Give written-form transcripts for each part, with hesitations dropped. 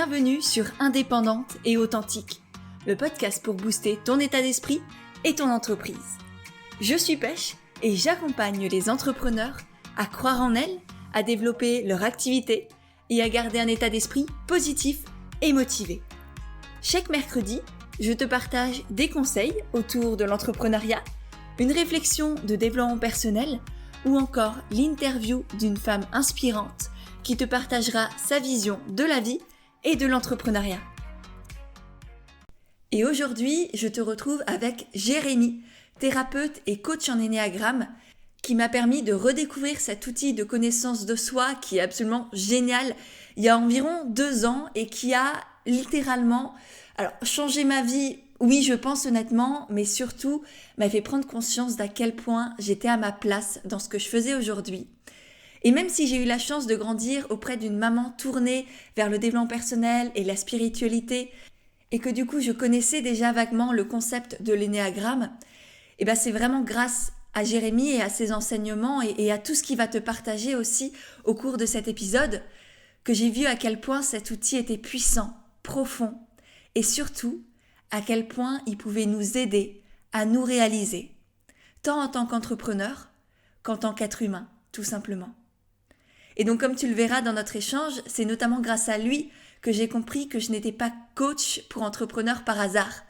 Bienvenue sur Indépendante et Authentique, le podcast pour booster ton état d'esprit et ton entreprise. Je suis Pêche et j'accompagne les entrepreneurs à croire en elles, à développer leur activité et à garder un état d'esprit positif et motivé. Chaque mercredi, je te partage des conseils autour de l'entrepreneuriat, une réflexion de développement personnel ou encore l'interview d'une femme inspirante qui te partagera sa vision de la vie et de l'entrepreneuriat. Et aujourd'hui, je te retrouve avec Jérémy, thérapeute et coach en énéagramme, qui m'a permis de redécouvrir cet outil de connaissance de soi qui est absolument génial il y a environ 2 ans et qui a littéralement changé ma vie. Oui, je pense honnêtement, mais surtout m'a fait prendre conscience d'à quel point j'étais à ma place dans ce que je faisais aujourd'hui. Et même si j'ai eu la chance de grandir auprès d'une maman tournée vers le développement personnel et la spiritualité, et que du coup je connaissais déjà vaguement le concept de l'énéagramme, c'est vraiment grâce à Jérémy et à ses enseignements et à tout ce qu'il va te partager aussi au cours de cet épisode que j'ai vu à quel point cet outil était puissant, profond et surtout à quel point il pouvait nous aider à nous réaliser, tant en tant qu'entrepreneur qu'en tant qu'être humain, tout simplement. Et donc comme tu le verras dans notre échange, c'est notamment grâce à lui que j'ai compris que je n'étais pas coach pour entrepreneurs par hasard,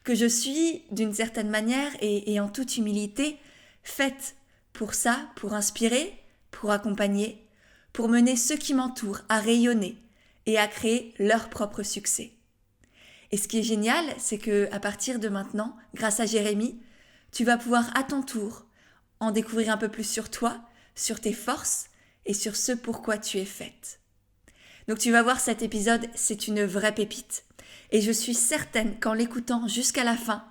que je suis d'une certaine manière et en toute humilité faite pour ça, pour inspirer, pour accompagner, pour mener ceux qui m'entourent à rayonner et à créer leur propre succès. Et ce qui est génial, c'est que à partir de maintenant, grâce à Jérémy, tu vas pouvoir à ton tour en découvrir un peu plus sur toi, sur tes forces et sur ce pourquoi tu es faite. Donc tu vas voir, cet épisode, c'est une vraie pépite. Et je suis certaine qu'en l'écoutant jusqu'à la fin,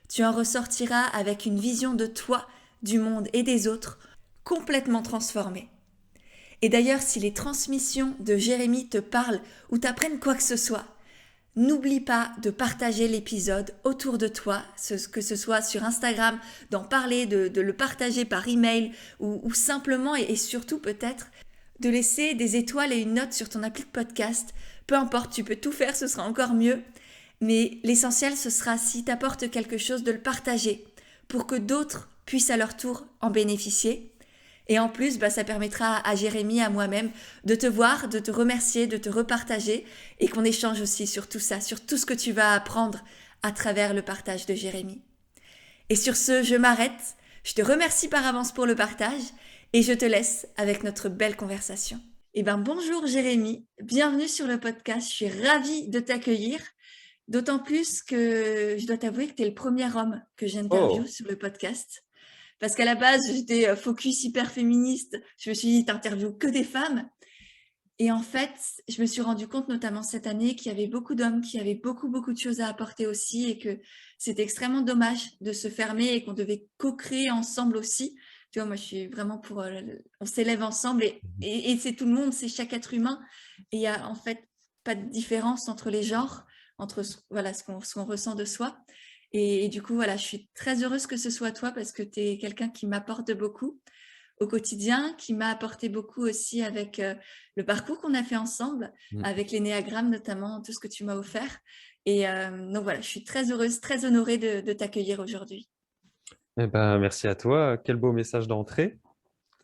tu en ressortiras avec une vision de toi, du monde et des autres complètement transformée. Et d'ailleurs, si les transmissions de Jérémy te parlent ou t'apprennent quoi que ce soit, n'oublie pas de partager l'épisode autour de toi, que ce soit sur Instagram, d'en parler, de le partager par email ou simplement et surtout peut-être de laisser des étoiles et une note sur ton appli de podcast. Peu importe, tu peux tout faire, ce sera encore mieux. Mais l'essentiel, ce sera, si t'apporte quelque chose, de le partager pour que d'autres puissent à leur tour en bénéficier. Et en plus, ça permettra à Jérémy, à moi-même, de te voir, de te remercier, de te repartager et qu'on échange aussi sur tout ça, sur tout ce que tu vas apprendre à travers le partage de Jérémy. Et sur ce, je m'arrête. Je te remercie par avance pour le partage et je te laisse avec notre belle conversation. Bonjour Jérémy, bienvenue sur le podcast. Je suis ravie de t'accueillir, d'autant plus que je dois t'avouer que tu es le premier homme que j'interviewe sur le podcast. Parce qu'à la base, j'étais focus hyper féministe. Je me suis dit, t'interviews que des femmes. Et en fait, je me suis rendu compte, notamment cette année, qu'il y avait beaucoup d'hommes qui avaient beaucoup de choses à apporter aussi et que c'était extrêmement dommage de se fermer et qu'on devait co-créer ensemble aussi. Tu vois, moi, je suis vraiment pour... on s'élève ensemble et c'est tout le monde, c'est chaque être humain. Et il n'y a en fait pas de différence entre les genres, entre ce qu'on ressent de soi. Et du coup, je suis très heureuse que ce soit toi parce que tu es quelqu'un qui m'apporte beaucoup au quotidien, qui m'a apporté beaucoup aussi avec le parcours qu'on a fait ensemble, avec l'énéagramme notamment, tout ce que tu m'as offert. Et donc voilà, je suis très heureuse, très honorée de t'accueillir aujourd'hui. Merci à toi. Quel beau message d'entrée.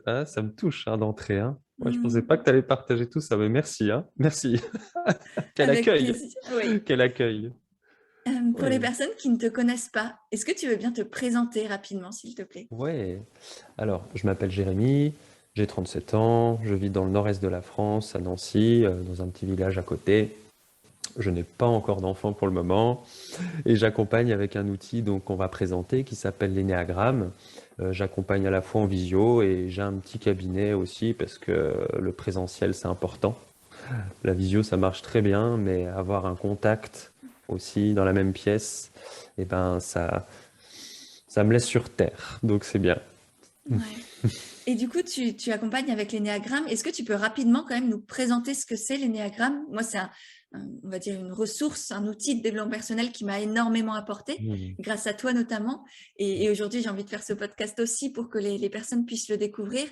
Ah, ça me touche d'entrée. Moi, je ne pensais pas que tu allais partager tout ça, mais merci. Merci. Quel Avec accueil. plaisir, oui. Quel accueil. Pour les Ouais. personnes qui ne te connaissent pas, est-ce que tu veux bien te présenter rapidement, s'il te plaît? Ouais. Alors, je m'appelle Jérémy, j'ai 37 ans, je vis dans le nord-est de la France, à Nancy, dans un petit village à côté. Je n'ai pas encore d'enfant pour le moment et j'accompagne avec un outil qu'on va présenter qui s'appelle l'énéagramme. J'accompagne à la fois en visio et j'ai un petit cabinet aussi parce que le présentiel c'est important. La visio ça marche très bien, mais avoir un contact aussi dans la même pièce, ça me laisse sur terre, donc c'est bien. Ouais. Et du coup, tu accompagnes avec l'énéagramme. Est-ce que tu peux rapidement quand même nous présenter ce que c'est l'énéagramme? Moi, c'est on va dire une ressource, un outil de développement personnel qui m'a énormément apporté, grâce à toi notamment. Et aujourd'hui, j'ai envie de faire ce podcast aussi pour que les personnes puissent le découvrir.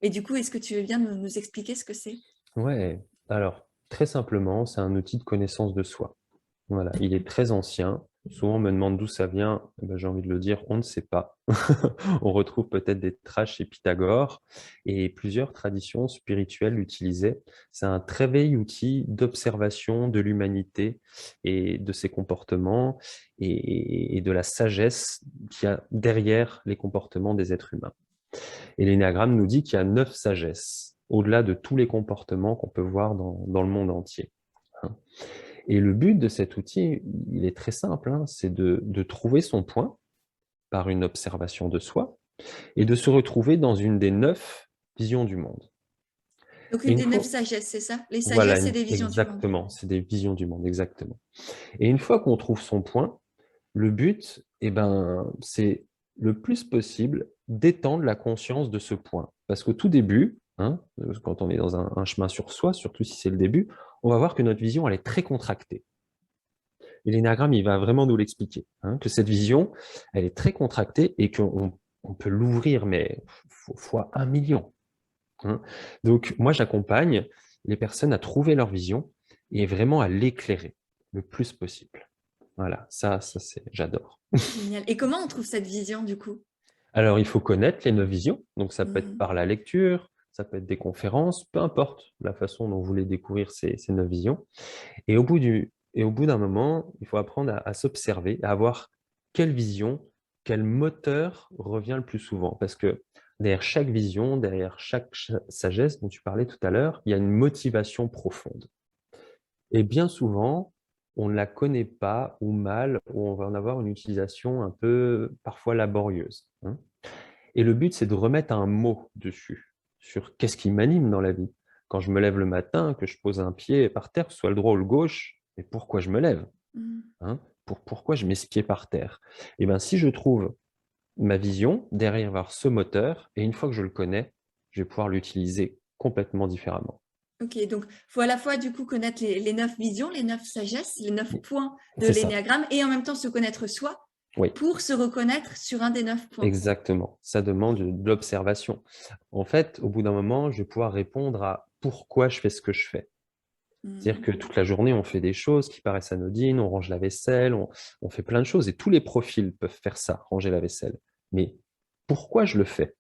Et du coup, est-ce que tu veux bien nous expliquer ce que c'est? Ouais, alors Très simplement, c'est un outil de connaissance de soi. Voilà, il est très ancien. Souvent, on me demande d'où ça vient. Eh ben, j'ai envie de le dire, on ne sait pas. On retrouve peut-être des traces chez Pythagore et plusieurs traditions spirituelles l'utilisaient. C'est un très vieil outil d'observation de l'humanité et de ses comportements et de la sagesse qu'il y a derrière les comportements des êtres humains. Et l'énéagramme nous dit qu'il y a 9 sagesses, au-delà de tous les comportements qu'on peut voir dans le monde entier. Hein. Et le but de cet outil, il est très simple, hein, c'est de trouver son point par une observation de soi et de se retrouver dans une des 9 visions du monde. Donc Et une une des 9 fois, sagesses, c'est ça? Les voilà, sagesses, c'est des visions du monde. exactement, c'est des visions du monde, exactement. Et une fois qu'on trouve son point, le but, eh ben, c'est le plus possible d'étendre la conscience de ce point. Parce qu'au tout début, hein, quand on est dans un chemin sur soi, surtout si c'est le début, on va voir que notre vision, elle est très contractée. Et l'énagramme, il va vraiment nous l'expliquer, hein, que cette vision, elle est très contractée et qu'on peut l'ouvrir, mais fois 1 million. Hein. Donc, moi, j'accompagne les personnes à trouver leur vision et vraiment à l'éclairer le plus possible. Voilà, ça c'est, j'adore. Génial. Et comment on trouve cette vision du coup? Alors, il faut connaître les 9 visions. Donc, ça peut être Mmh. par la lecture, ça peut être des conférences, peu importe la façon dont vous voulez découvrir ces 9 visions. Et au bout d'un moment, il faut apprendre à s'observer, à voir quelle vision, quel moteur revient le plus souvent. Parce que derrière chaque vision, derrière chaque sagesse dont tu parlais tout à l'heure, il y a une motivation profonde. Et bien souvent, on ne la connaît pas ou mal, ou on va en avoir une utilisation un peu parfois laborieuse. Hein. Et le but, c'est de remettre un mot dessus, sur qu'est-ce qui m'anime dans la vie. Quand je me lève le matin, que je pose un pied par terre, que ce soit le droit ou le gauche, mais pourquoi je me lève, Mmh. hein? Pourquoi je mets ce pied par terre? Et bien, si je trouve ma vision, derrière avoir ce moteur, et une fois que je le connais, je vais pouvoir l'utiliser complètement différemment. OK, donc faut à la fois du coup connaître les 9 visions, les 9 sagesses, les 9 points de C'est ça. l'énéagramme et en même temps se connaître soi Oui. pour se reconnaître sur un des 9 points. Exactement, ça demande de l'observation. En fait, au bout d'un moment, je vais pouvoir répondre à pourquoi je fais ce que je fais. C'est-à-dire Mmh. que toute la journée, on fait des choses qui paraissent anodines, on range la vaisselle, on fait plein de choses et tous les profils peuvent faire ça, ranger la vaisselle. Mais pourquoi je le fais?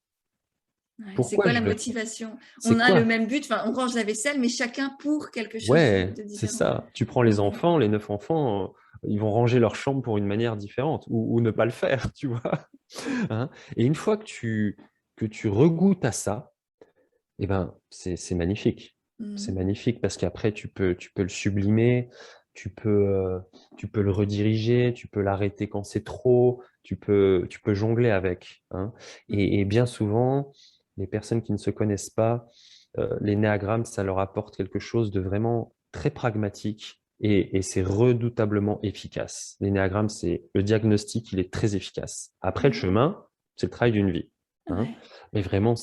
Ouais, c'est Pourquoi quoi je la le fais? motivation? C'est On a le quoi? même but, enfin on range la vaisselle, mais chacun pour quelque chose Ouais, de c'est différent. ça. Tu prends les OK. enfants, les 9 enfants, ils vont ranger leur chambre pour une manière différente ou ne pas le faire, tu vois? Hein? Et une fois que tu regoutes à ça, eh ben, c'est magnifique. C'est Mmh. magnifique parce qu'après tu peux le sublimer, tu peux le rediriger, tu peux l'arrêter quand c'est trop, tu peux jongler avec, hein. Mmh. Et bien souvent, les personnes qui ne se connaissent pas, l'énéagramme, ça leur apporte quelque chose de vraiment très pragmatique et c'est redoutablement efficace. L'énéagramme, c'est le diagnostic, il est très efficace. Après le Mmh. chemin, c'est le travail d'une vie, hein. Ouais. Mais vraiment,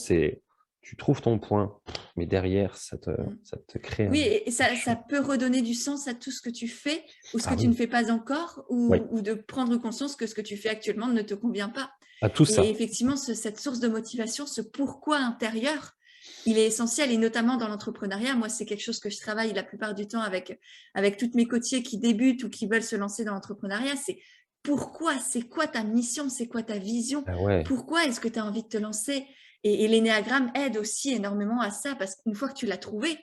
tu trouves ton point, mais derrière, Mmh. ça te crée Oui, et quelque ça chose. peut redonner du sens à tout ce que tu fais ou ce que Ah tu ne oui, fais pas encore oui, ou de prendre conscience que ce que tu fais actuellement ne te convient pas. à tout Et ça. effectivement, cette source de motivation, ce pourquoi intérieur, il est essentiel et notamment dans l'entrepreneuriat. Moi, c'est quelque chose que je travaille la plupart du temps avec toutes mes coachées qui débutent ou qui veulent se lancer dans l'entrepreneuriat. C'est pourquoi, c'est quoi ta mission, c'est quoi ta vision, Ah ouais, pourquoi est-ce que tu as envie de te lancer. Et l'énéagramme aide aussi énormément à ça parce qu'une fois que tu l'as trouvé,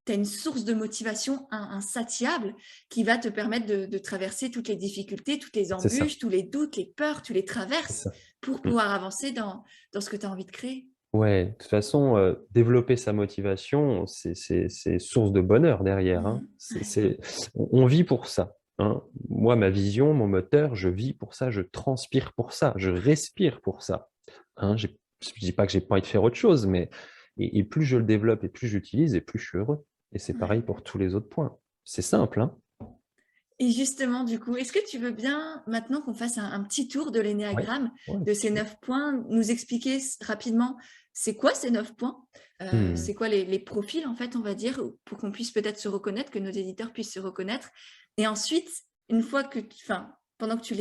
tu as une source de motivation insatiable qui va te permettre de traverser toutes les difficultés, toutes les c'est ça, embûches, tous les doutes, les peurs, tu les c'est traverses ça. pour Mmh. pouvoir avancer dans ce que tu as envie de créer. Ouais, de toute façon, développer sa motivation, c'est source de bonheur derrière, hein. Mmh. Ouais. On vit pour ça, hein. Moi, ma vision, mon moteur, je vis pour ça, je transpire pour ça, je respire pour ça, hein. Je dis pas que j'ai pas envie de faire autre chose, mais et plus je le développe et plus j'utilise et plus je suis heureux. Et c'est pareil Ouais. pour tous les autres points. C'est simple, hein. Et justement, du coup, est-ce que tu veux bien maintenant qu'on fasse un petit tour de Ouais, l'énéagramme, ouais, de si ces tu veux. 9 points, nous expliquer rapidement c'est quoi ces 9 points, Mmh. c'est quoi les profils en fait, on va dire, pour qu'on puisse peut-être se reconnaître, que nos éditeurs puissent se reconnaître. Et ensuite, une fois que, enfin, pendant que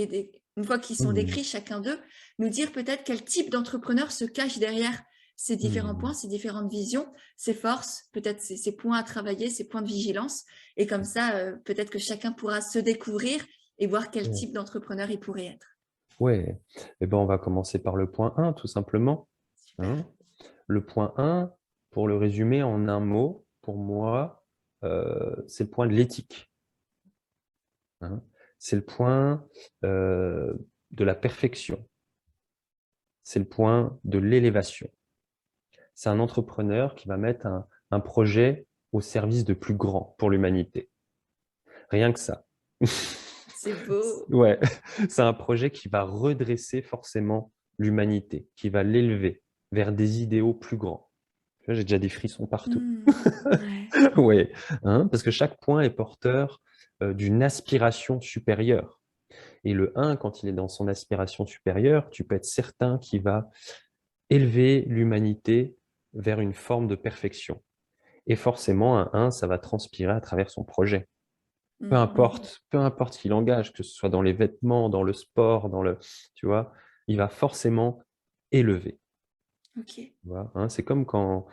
une fois qu'ils sont Mmh. décrits chacun d'eux, nous dire peut-être quel type d'entrepreneur se cache derrière ces différents points, ces différentes visions, ses forces, peut-être ses points à travailler, ses points de vigilance. Et comme ça, peut-être que chacun pourra se découvrir et voir quel Ouais. type d'entrepreneur il pourrait être. Ouais. Eh ben, on va commencer par le point 1, tout simplement. Super. Hein. Le point 1, pour le résumer en un mot, pour moi, c'est le point de l'éthique. Hein. C'est le point de la perfection. C'est le point de l'élévation. C'est un entrepreneur qui va mettre un projet au service de plus grand pour l'humanité. Rien que ça. C'est beau. Ouais, c'est un projet qui va redresser forcément l'humanité, qui va l'élever vers des idéaux plus grands. Tu vois, j'ai déjà des frissons partout. Ouais. Ouais, hein, parce que chaque point est porteur d'une aspiration supérieure. Et le 1, quand il est dans son aspiration supérieure, tu peux être certain qu'il va élever l'humanité vers une forme de perfection. Et forcément, un 1, ça va transpirer à travers son projet. Mhm. Peu importe ce qu'il engage, que ce soit dans les vêtements, dans le sport, tu vois, il va forcément élever. Ok. Tu vois, hein. C'est comme quand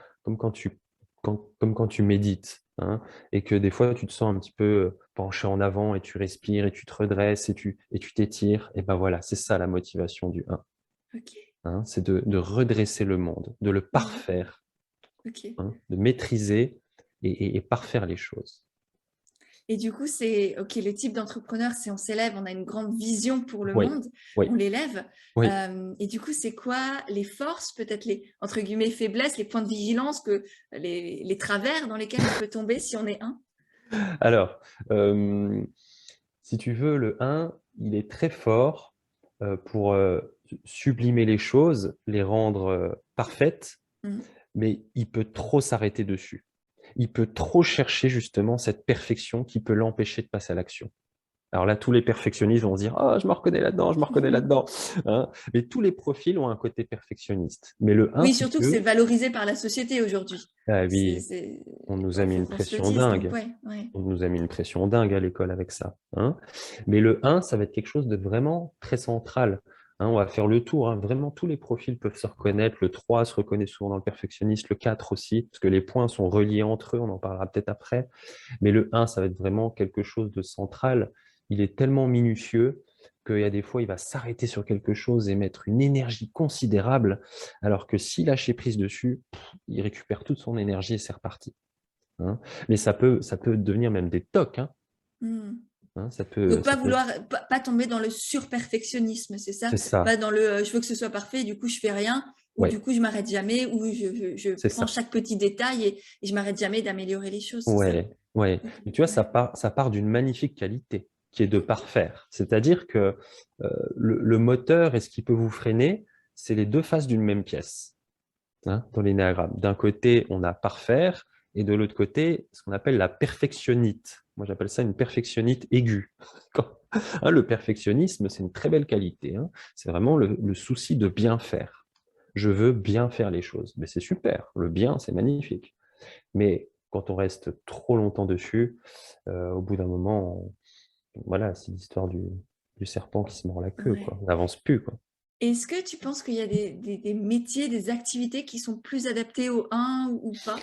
tu médites, hein, et que des fois tu te sens un petit peu penché en avant et tu respires et tu te redresses et tu t'étires. Et ben voilà, c'est ça la motivation du 1. Ok. Hein, c'est de redresser le monde, de le Mhm. parfaire, Ok. hein, de maîtriser et parfaire les choses. Et du coup, c'est OK, le type d'entrepreneur, c'est on s'élève, on a une grande vision pour le Oui, monde, oui, on l'élève. oui. Et du coup, c'est quoi les forces, peut-être les entre guillemets faiblesses, les points de vigilance, les travers dans lesquels on peut tomber si on est un? Alors, si tu veux, le 1, il est très fort pour sublimer les choses, les rendre parfaites, Mhm. mais il peut trop s'arrêter dessus. Il peut trop chercher justement cette perfection qui peut l'empêcher de passer à l'action. Alors là, tous les perfectionnistes vont se dire «Ah, je me reconnais là-dedans, je me reconnais là-dedans», hein. Mais tous les profils ont un côté perfectionniste. Mais le 1, Oui, si surtout tu que c'est veux, valorisé par la société aujourd'hui. ah C'est, oui, c'est... on nous a Ouais, mis faut une qu'on se le pression dise, donc dingue. ouais, ouais. On nous a mis une pression dingue à l'école avec ça, hein. Mais le 1, ça va être quelque chose de vraiment très central, hein. On va faire le tour, hein. Vraiment, tous les profils peuvent se reconnaître. Le 3 se reconnaît souvent dans le perfectionniste, le 4 aussi, parce que les points sont reliés entre eux, on en parlera peut-être après. Mais le 1, ça va être vraiment quelque chose de central. Il est tellement minutieux qu'il y a des fois, il va s'arrêter sur quelque chose et mettre une énergie considérable, alors que s'il lâchait prise dessus, il récupère toute son énergie et c'est reparti, hein. Mais ça peut devenir même des tocs, hein. Mhm. Hein, Donc pas ça peut, vouloir, pas tomber dans le surperfectionnisme, c'est ça? c'est Pas ça. dans le je veux que ce soit parfait, du coup je fais rien, ou du Ouais, coup je m'arrête jamais, ou je c'est prends ça. chaque petit détail et je m'arrête jamais d'améliorer les choses, c'est ça? Ouais, ouais. Ok, Mais tu vois, ouais, ça part d'une magnifique qualité, qui est de ok, parfaire. C'est-à-dire que le moteur et ce qui peut vous freiner, c'est les deux faces d'une même pièce, hein, dans l'énéagramme. D'un côté, on a parfaire, et de l'autre côté, ce qu'on appelle la perfectionnite. Moi, j'appelle ça une perfectionnite aiguë. Hein, le perfectionnisme, c'est une très belle qualité, hein. C'est vraiment le souci de bien faire. Je veux bien faire les choses. Mais c'est super. Le bien, c'est magnifique. Mais quand on reste trop longtemps dessus, au bout d'un moment, voilà, c'est l'histoire du serpent qui se mord la queue, quoi. ouais. On n'avance plus, quoi. Est-ce que tu penses qu'il y a des métiers, des activités qui sont plus adaptés au un ou pas?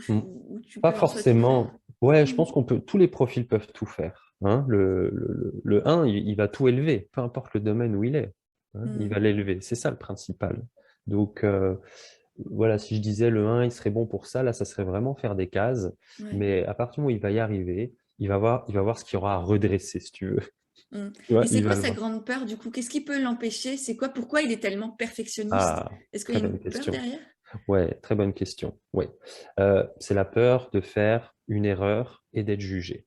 Mm. Ou tu Pas peux un peu tout faire? forcément. Ouais, je Hmm, pense qu'on peut. Tous les profils peuvent tout faire, hein. Le 1, il va tout élever, peu importe le domaine où il est, hein, il va hmm, l'élever. C'est ça le principal. Donc, voilà, si je disais le 1, il serait bon pour ça, là, ça serait vraiment faire des cases. ouais. Mais à partir du moment où il va y arriver, il va voir ce qu'il y aura à redresser, si tu veux. Hmm. Tu vois, Et c'est il quoi va le sa voir. grande peur du coup? Qu'est-ce qui peut l'empêcher? C'est quoi? Pourquoi il est tellement perfectionniste? Ah, Est-ce qu'il y très a bonne une peur question. derrière? Ouais, très bonne question. Ouais. C'est la peur de faire une erreur et d'être jugé.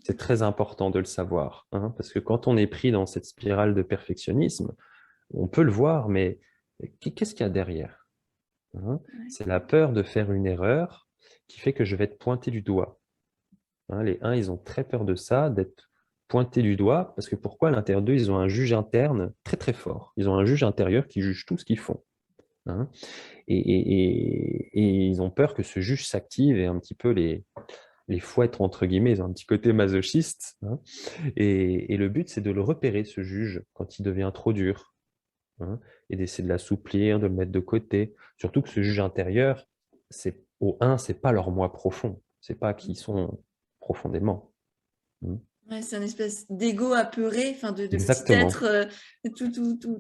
C'est Ok. très important de le savoir, hein, parce que quand on est pris dans cette spirale de perfectionnisme, on peut le voir, mais qu'est-ce qu'il y a derrière, hein? Ouais. C'est la peur de faire une erreur qui fait que je vais être pointé du doigt, hein. Les uns, ils ont très peur de ça, d'être pointés du doigt, parce que pourquoi à l'intérieur d'eux, ils ont un juge interne très très fort. Ils ont un juge intérieur qui juge tout ce qu'ils font, hein. Et ils ont peur que ce juge s'active et un petit peu les fouette, entre guillemets, ils ont un petit côté masochiste, hein. Et le but, c'est de le repérer, ce juge, quand il devient trop dur. hein, et d'essayer de l'assouplir, de le mettre de côté. Surtout que ce juge intérieur, au 1, c'est pas leur moi profond. C'est pas qui ils sont profondément. Mmh. Ouais, c'est un espèce d'ego apeuré, enfin de petit Exactement, être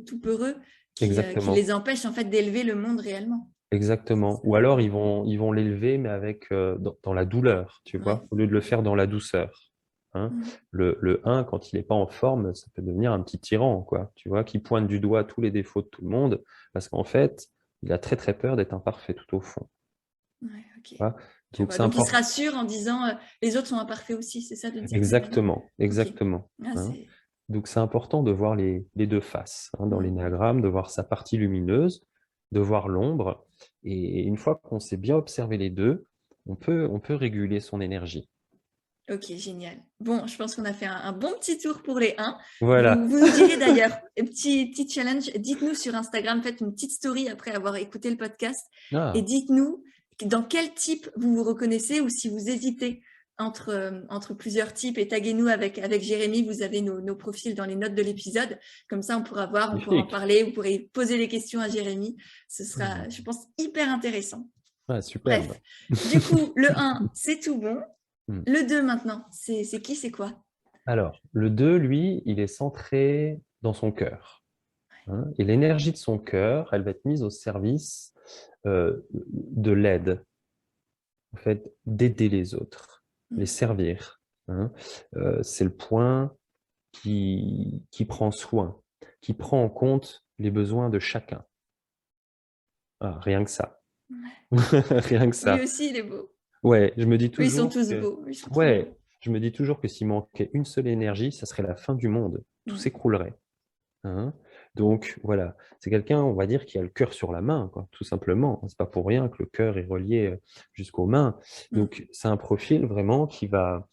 tout peureux qui exactement, les empêche en fait d'élever le monde réellement. exactement. C'est Ou alors ils vont l'élever, mais avec, dans la douleur, tu ouais. vois? Au lieu de le faire dans la douceur, hein. Mm. Le 1, quand il est pas en forme, ça peut devenir un petit tyran, quoi, tu vois? Qui pointe du doigt tous les défauts de tout le monde, parce qu'en fait, il a très, très peur d'être imparfait tout au fond, Ouais, ok. tu vois? Je Donc vois. c'est Donc il se important. rassure en disant les autres sont imparfaits aussi, c'est ça d'une certaine manière? Exactement, Ok. exactement, Ah, hein. c'est... Donc c'est important de voir les 2 faces, hein, dans Mm. l'énéagramme, de voir sa partie lumineuse, de voir l'ombre, et une fois qu'on sait bien observer les 2, on peut réguler son énergie. Ok, génial. Bon, je pense qu'on a fait un bon petit tour pour les 1. Vous, Voilà. vous nous direz d'ailleurs, petit challenge, dites-nous sur Instagram, faites une petite story après avoir écouté le podcast et Ah, dites-nous dans quel type vous vous reconnaissez ou si vous hésitez entre plusieurs types et taguez-nous avec Jérémy, vous avez nos profils dans les notes de l'épisode. Comme ça, on pourra voir, on pourra en magnifique. parler, vous pourrez poser les questions à Jérémy. Ce Mmh. sera, je pense, hyper intéressant. Ah, superbe. Bref, du coup, le 1, c'est tout bon. Mmh. Le 2 maintenant, c'est qui, c'est quoi? Alors, le 2, lui, il est centré dans son cœur, hein, et l'énergie de son cœur, elle va être mise au service, de l'aide, en fait, d'aider les autres, les Mm. servir, hein. C'est le point qui prend soin, qui prend en compte les besoins de chacun. Ah, rien que ça. Ouais. Rien que Lui ça. aussi, il est beau. Ouais, je me dis Eux, ils sont toujours tous que beaux. Ils sont trop ouais, beaux. je me dis toujours que s'il manquait une seule énergie, ça serait la fin du monde. Tout Mm. s'écroulerait, hein. Donc voilà, c'est quelqu'un, on va dire, qui a le cœur sur la main, quoi, tout simplement. C'est pas pour rien que le cœur est relié, jusqu'aux mains. Mm. Donc c'est un profil vraiment qui va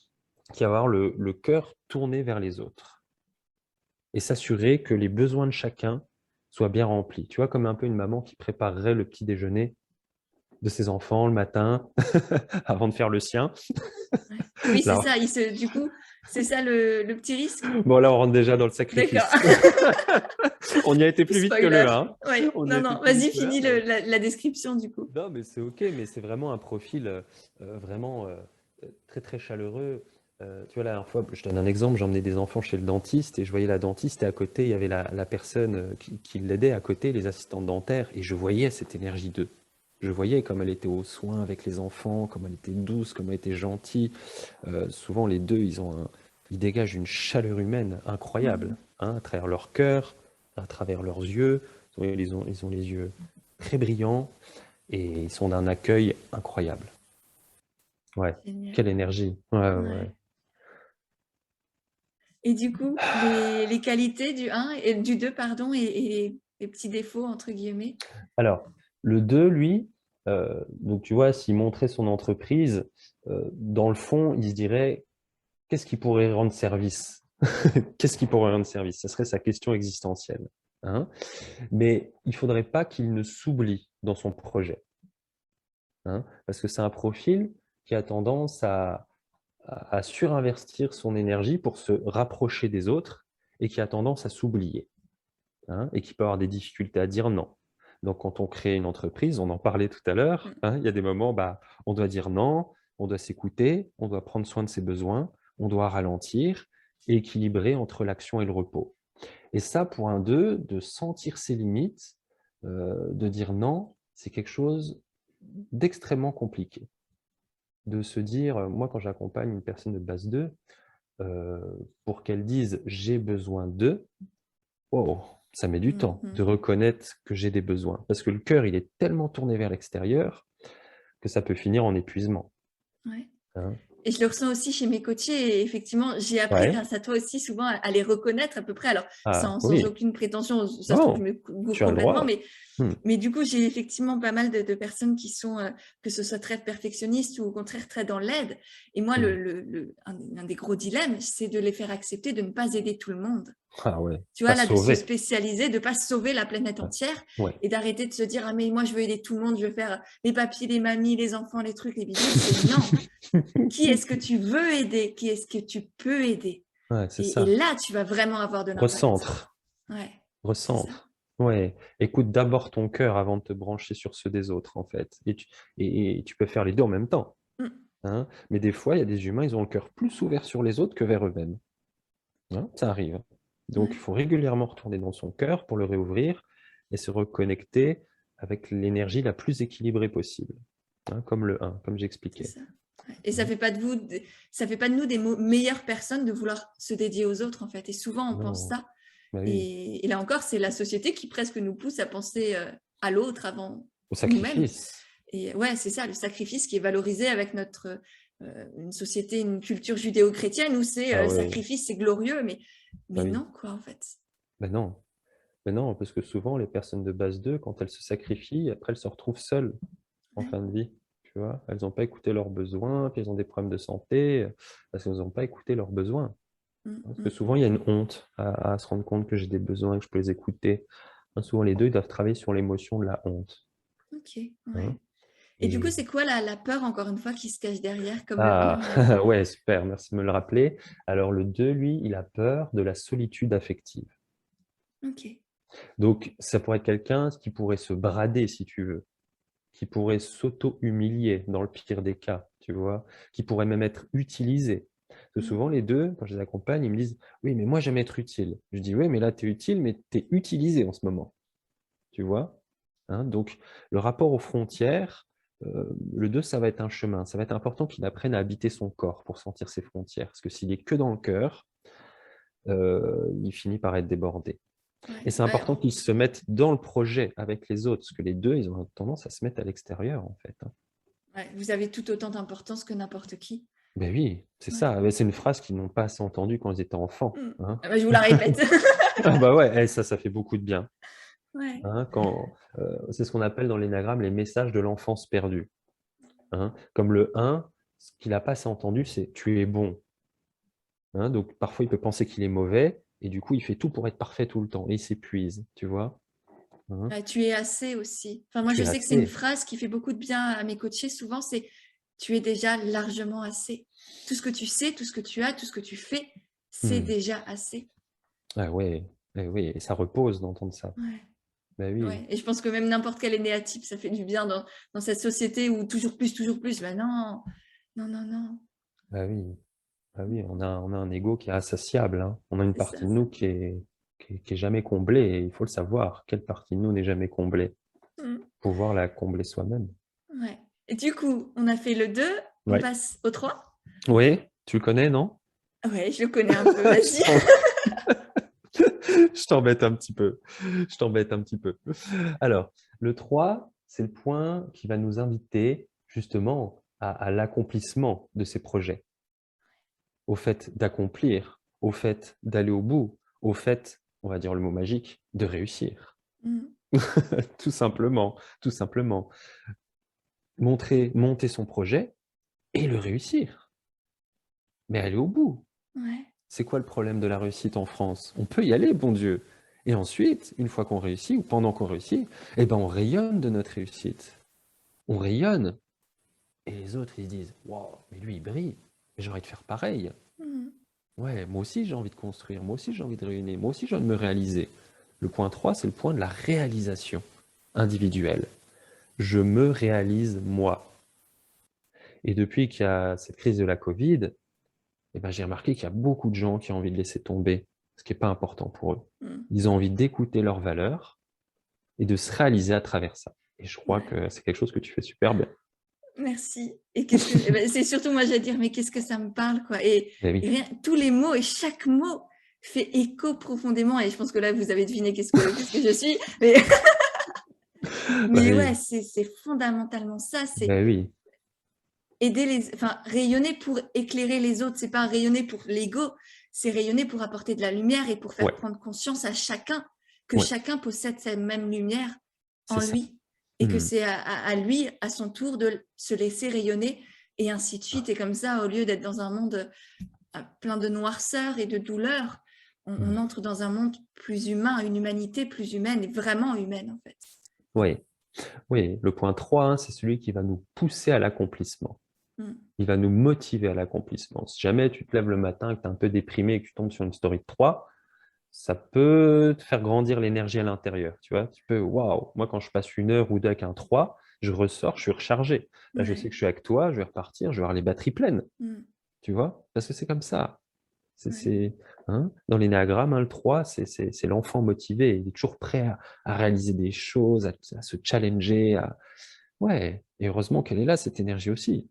avoir le cœur tourné vers les autres et s'assurer que les besoins de chacun soient bien remplis. Tu vois, comme un peu une maman qui préparerait le petit déjeuner de ses enfants le matin avant de faire le sien. Ouais. Oui, c'est Là, ça. Du coup, c'est ça le petit risque. bon, là, on rentre déjà dans le D'accord. sacrifice. On y a été plus vite que le Spoiler. 1. Oui. On y a Non, été non. plus vite Vas-y, que le 1, finis mais la description du coup. non, mais c'est OK, mais c'est vraiment un profil, vraiment, très, très chaleureux. Tu vois, la dernière fois, je donne un exemple, j'emmenais des enfants chez le dentiste et je voyais la dentiste et à côté, il y avait la personne, qui l'aidait à côté, les assistantes dentaires, et je voyais cette énergie d'eux. Je voyais comme elle était aux soins avec les enfants, comme elle était douce, comme elle était gentille. Souvent les 2, ils dégagent une chaleur humaine incroyable, Mm. hein, à travers leur cœur, à travers leurs yeux. Ils ont les yeux très brillants et ils sont d'un accueil incroyable. Ouais, Génial. quelle énergie. Ouais, ouais, ouais. Ouais. Et du coup, les qualités du 1 et du 2, pardon, et les petits défauts, entre guillemets. Alors, le 2, lui, donc tu vois, s'il montrait son entreprise, dans le fond, il se dirait, qu'est-ce qui pourrait rendre service? Qu'est-ce qui pourrait rendre service? Ça serait sa question existentielle, hein. Mais il faudrait pas qu'il ne s'oublie dans son projet, hein, parce que c'est un profil qui a tendance à surinvestir son énergie pour se rapprocher des autres et qui a tendance à s'oublier, hein, et qui peut avoir des difficultés à dire non. Donc, quand on crée une entreprise, on en parlait tout à l'heure, Mm. hein, il y a des moments, bah, on doit dire non, on doit s'écouter, on doit prendre soin de ses besoins, on doit ralentir et équilibrer entre l'action et le repos. Et ça, pour un 2, de sentir ses limites, de dire non, c'est quelque chose d'extrêmement compliqué. De se dire, moi, quand j'accompagne une personne de base 2, pour qu'elle dise: «J'ai besoin de», oh, ça met du temps de Mhm. reconnaître que j'ai des besoins. Parce que le cœur, il est tellement tourné vers l'extérieur que ça peut finir en épuisement, Ouais. hein. Et je le ressens aussi chez mes coachés. Et effectivement, j'ai appris Ouais. grâce à toi aussi souvent à les reconnaître à peu près. Alors, Ah sans oui, aucune prétention, ça se trouve, je non, me gourre tu as le complètement, droit. Mmh, mais du coup, j'ai effectivement pas mal de personnes qui sont, que ce soit très perfectionnistes ou au contraire très dans l'aide. Et moi, mmh. un des gros dilemmes, c'est de les faire accepter de ne pas aider tout le monde. Ah ouais, Tu vois, pas là, de se sauvé. spécialiser, de pas sauver la planète Ouais, entière ouais. et d'arrêter de se dire, ah, mais moi, je veux aider tout le monde, je veux faire les papis, les mamies, les enfants, les trucs, les bidules. C'est non. Qui est-ce que tu veux aider? Qui est-ce que tu peux aider? Ouais, c'est Et ça. là, tu vas vraiment avoir de l'impact. Recentre, Ouais, c'est ça. recentre. Ouais, écoute d'abord ton cœur avant de te brancher sur ceux des autres, en fait. Et tu peux faire les deux en même temps, Mm. hein. Mais des fois, il y a des humains, ils ont le cœur plus ouvert sur les autres que vers eux-mêmes, hein. Ça arrive. Donc, il Ouais, faut régulièrement retourner dans son cœur pour le réouvrir et se reconnecter avec l'énergie la plus équilibrée possible, hein, comme le un, comme c'est j'expliquais, ça. Ouais. Et hein. ça fait pas de nous des meilleures personnes de vouloir se dédier aux autres, en fait. Et souvent, on pense Non, ça. bah oui, Et là encore, c'est la société qui presque nous pousse à penser à l'autre avant au nous-mêmes. sacrifice. Et ouais, c'est ça, le sacrifice qui est valorisé avec une société, une culture judéo-chrétienne où c'est Ah le ouais, sacrifice, c'est glorieux, bah mais oui, non, quoi, en fait. bah non. Mais non, parce que souvent, les personnes de base 2, quand elles se sacrifient, après, elles se retrouvent seules en Ouais. fin de vie. Tu vois, elles n'ont pas écouté leurs besoins, puis elles ont des problèmes de santé, parce qu'elles n'ont pas écouté leurs besoins. Mm, Parce que mm. souvent, il y a une honte à se rendre compte que j'ai des besoins, que je peux les écouter. Hein, souvent, les deux, ils doivent travailler sur l'émotion de la honte, Ok, ouais. hein. Et du coup, Et c'est quoi la peur, encore une fois, qui se cache derrière, comme le ah, 1 ouais, super, merci de me le rappeler. Alors, le 2, lui, il a peur de la solitude affective. Ok. Donc, ça pourrait être quelqu'un qui pourrait se brader, si tu veux, qui pourrait s'auto-humilier dans le pire des cas, tu vois, qui pourrait même être utilisé. Parce que Mm. souvent, les deux, quand je les accompagne, ils me disent, oui, mais moi, j'aime être utile. Je dis, oui, mais là, tu es utile, mais tu es utilisé en ce moment, tu vois. Hein, donc, le rapport aux frontières, le 2, ça va être un chemin. Ça va être important qu'il apprenne à habiter son corps pour sentir ses frontières. Parce que s'il est que dans le cœur, il finit par être débordé. Et Ouais. c'est important qu'ils se mettent dans le projet avec les autres, parce que les deux, ils ont tendance à se mettre à l'extérieur, en fait, hein. Ouais, vous avez tout autant d'importance que n'importe qui. Ben oui, c'est Ouais. ça. Mais c'est une phrase qu'ils n'ont pas assez entendue quand ils étaient enfants, Mm. hein. Ah bah, je vous la répète. Ah bah ouais, ça fait beaucoup de bien, Ouais. hein, c'est ce qu'on appelle dans l'énagramme les messages de l'enfance perdue, hein. Comme le un, ce qu'il n'a pas assez entendu, c'est tu es bon, hein. Donc parfois il peut penser qu'il est mauvais et du coup il fait tout pour être parfait tout le temps et il s'épuise, tu vois, hein. Ouais, tu es assez aussi. Enfin, moi, Tu je es sais que c'est une assez. phrase qui fait beaucoup de bien à mes coachés. Souvent, c'est tu es déjà largement assez. Tout ce que tu sais, tout ce que tu as, tout ce que tu fais, c'est Hmm. déjà assez. Ah ouais, eh oui, et ça repose d'entendre ça. Ouais. Ben oui, Ouais. Et je pense que même n'importe quel énéatype, ça fait du bien dans cette société où toujours plus, toujours plus. Ben non, non, non, non. bah oui. Ah oui, on a un ego qui est insatiable, hein. On a une C'est ça. partie de nous qui est jamais comblée et il faut le savoir. Quelle partie de nous n'est jamais comblée? Mm. Pouvoir la combler soi-même. Ouais. Et du coup, on a fait le 2, on Ouais. passe au 3. Oui, tu le connais, non? Ouais, je le connais un peu, Je vas-y. t'em- je t'embête un petit peu. Je t'embête un petit peu. Alors, le 3, c'est le point qui va nous inviter justement à l'accomplissement de ces projets, au fait d'accomplir, au fait d'aller au bout, au fait, on va dire le mot magique, de réussir. Mm. Tout simplement, tout simplement. Monter son projet et le réussir, mais aller au bout. Ouais. C'est quoi le problème de la réussite en France? On peut y aller, bon Dieu. Et ensuite, une fois qu'on réussit, ou pendant qu'on réussit, eh ben on rayonne de notre réussite. On rayonne. Et les autres, ils se disent, wow, mais lui, il brille. Mais j'ai envie de faire pareil. Mm. Ouais, moi aussi, j'ai envie de construire. Moi aussi, j'ai envie de réunir. Moi aussi, j'ai envie de me réaliser. Le point 3, c'est le point de la réalisation individuelle. Je me réalise moi. Et depuis qu'il y a cette crise de la Covid, eh ben, j'ai remarqué qu'il y a beaucoup de gens qui ont envie de laisser tomber ce qui n'est pas important pour eux. Mm. Ils ont envie d'écouter leurs valeurs et de se réaliser à travers ça. Et je crois Ouais. que c'est quelque chose que tu fais super bien. Merci. Et qu'est-ce que eh ben, c'est surtout moi j'ai à dire mais qu'est-ce que ça me parle quoi. Eh Et oui. tous les mots et chaque mot fait écho profondément et je pense que là vous avez deviné qu'est-ce que je suis mais ouais, Oui, c'est fondamentalement ça, c'est ben oui, aider enfin rayonner pour éclairer les autres, c'est pas rayonner pour l'ego, c'est rayonner pour apporter de la lumière et pour faire ouais, prendre conscience à chacun que ouais, chacun possède cette même lumière c'est en ça. lui et que Hmm. c'est à lui, à son tour, de se laisser rayonner et ainsi de suite. Et comme ça, au lieu d'être dans un monde plein de noirceur et de douleur, on Hmm. entre dans un monde plus humain, une humanité plus humaine et vraiment humaine en fait. Oui, oui. Le point 3, hein, c'est celui qui va nous pousser à l'accomplissement. Mm. Il va nous motiver à l'accomplissement. Si jamais tu te lèves le matin et que tu es un peu déprimé et que tu tombes sur une story de 3, ça peut te faire grandir l'énergie à l'intérieur, tu vois. Tu peux, waouh, moi quand je passe 1 heure ou deux avec un 3, je ressors, je suis rechargé. Là, je sais Ouais. que je suis avec toi, je vais repartir, je vais avoir les batteries pleines, Mm. tu vois, parce que c'est comme ça. Ouais. Hein, dans l'énéagramme, hein, le 3, c'est l'enfant motivé. Il est toujours prêt à réaliser des choses, à se challenger. Ouais, et heureusement qu'elle est là, cette énergie aussi.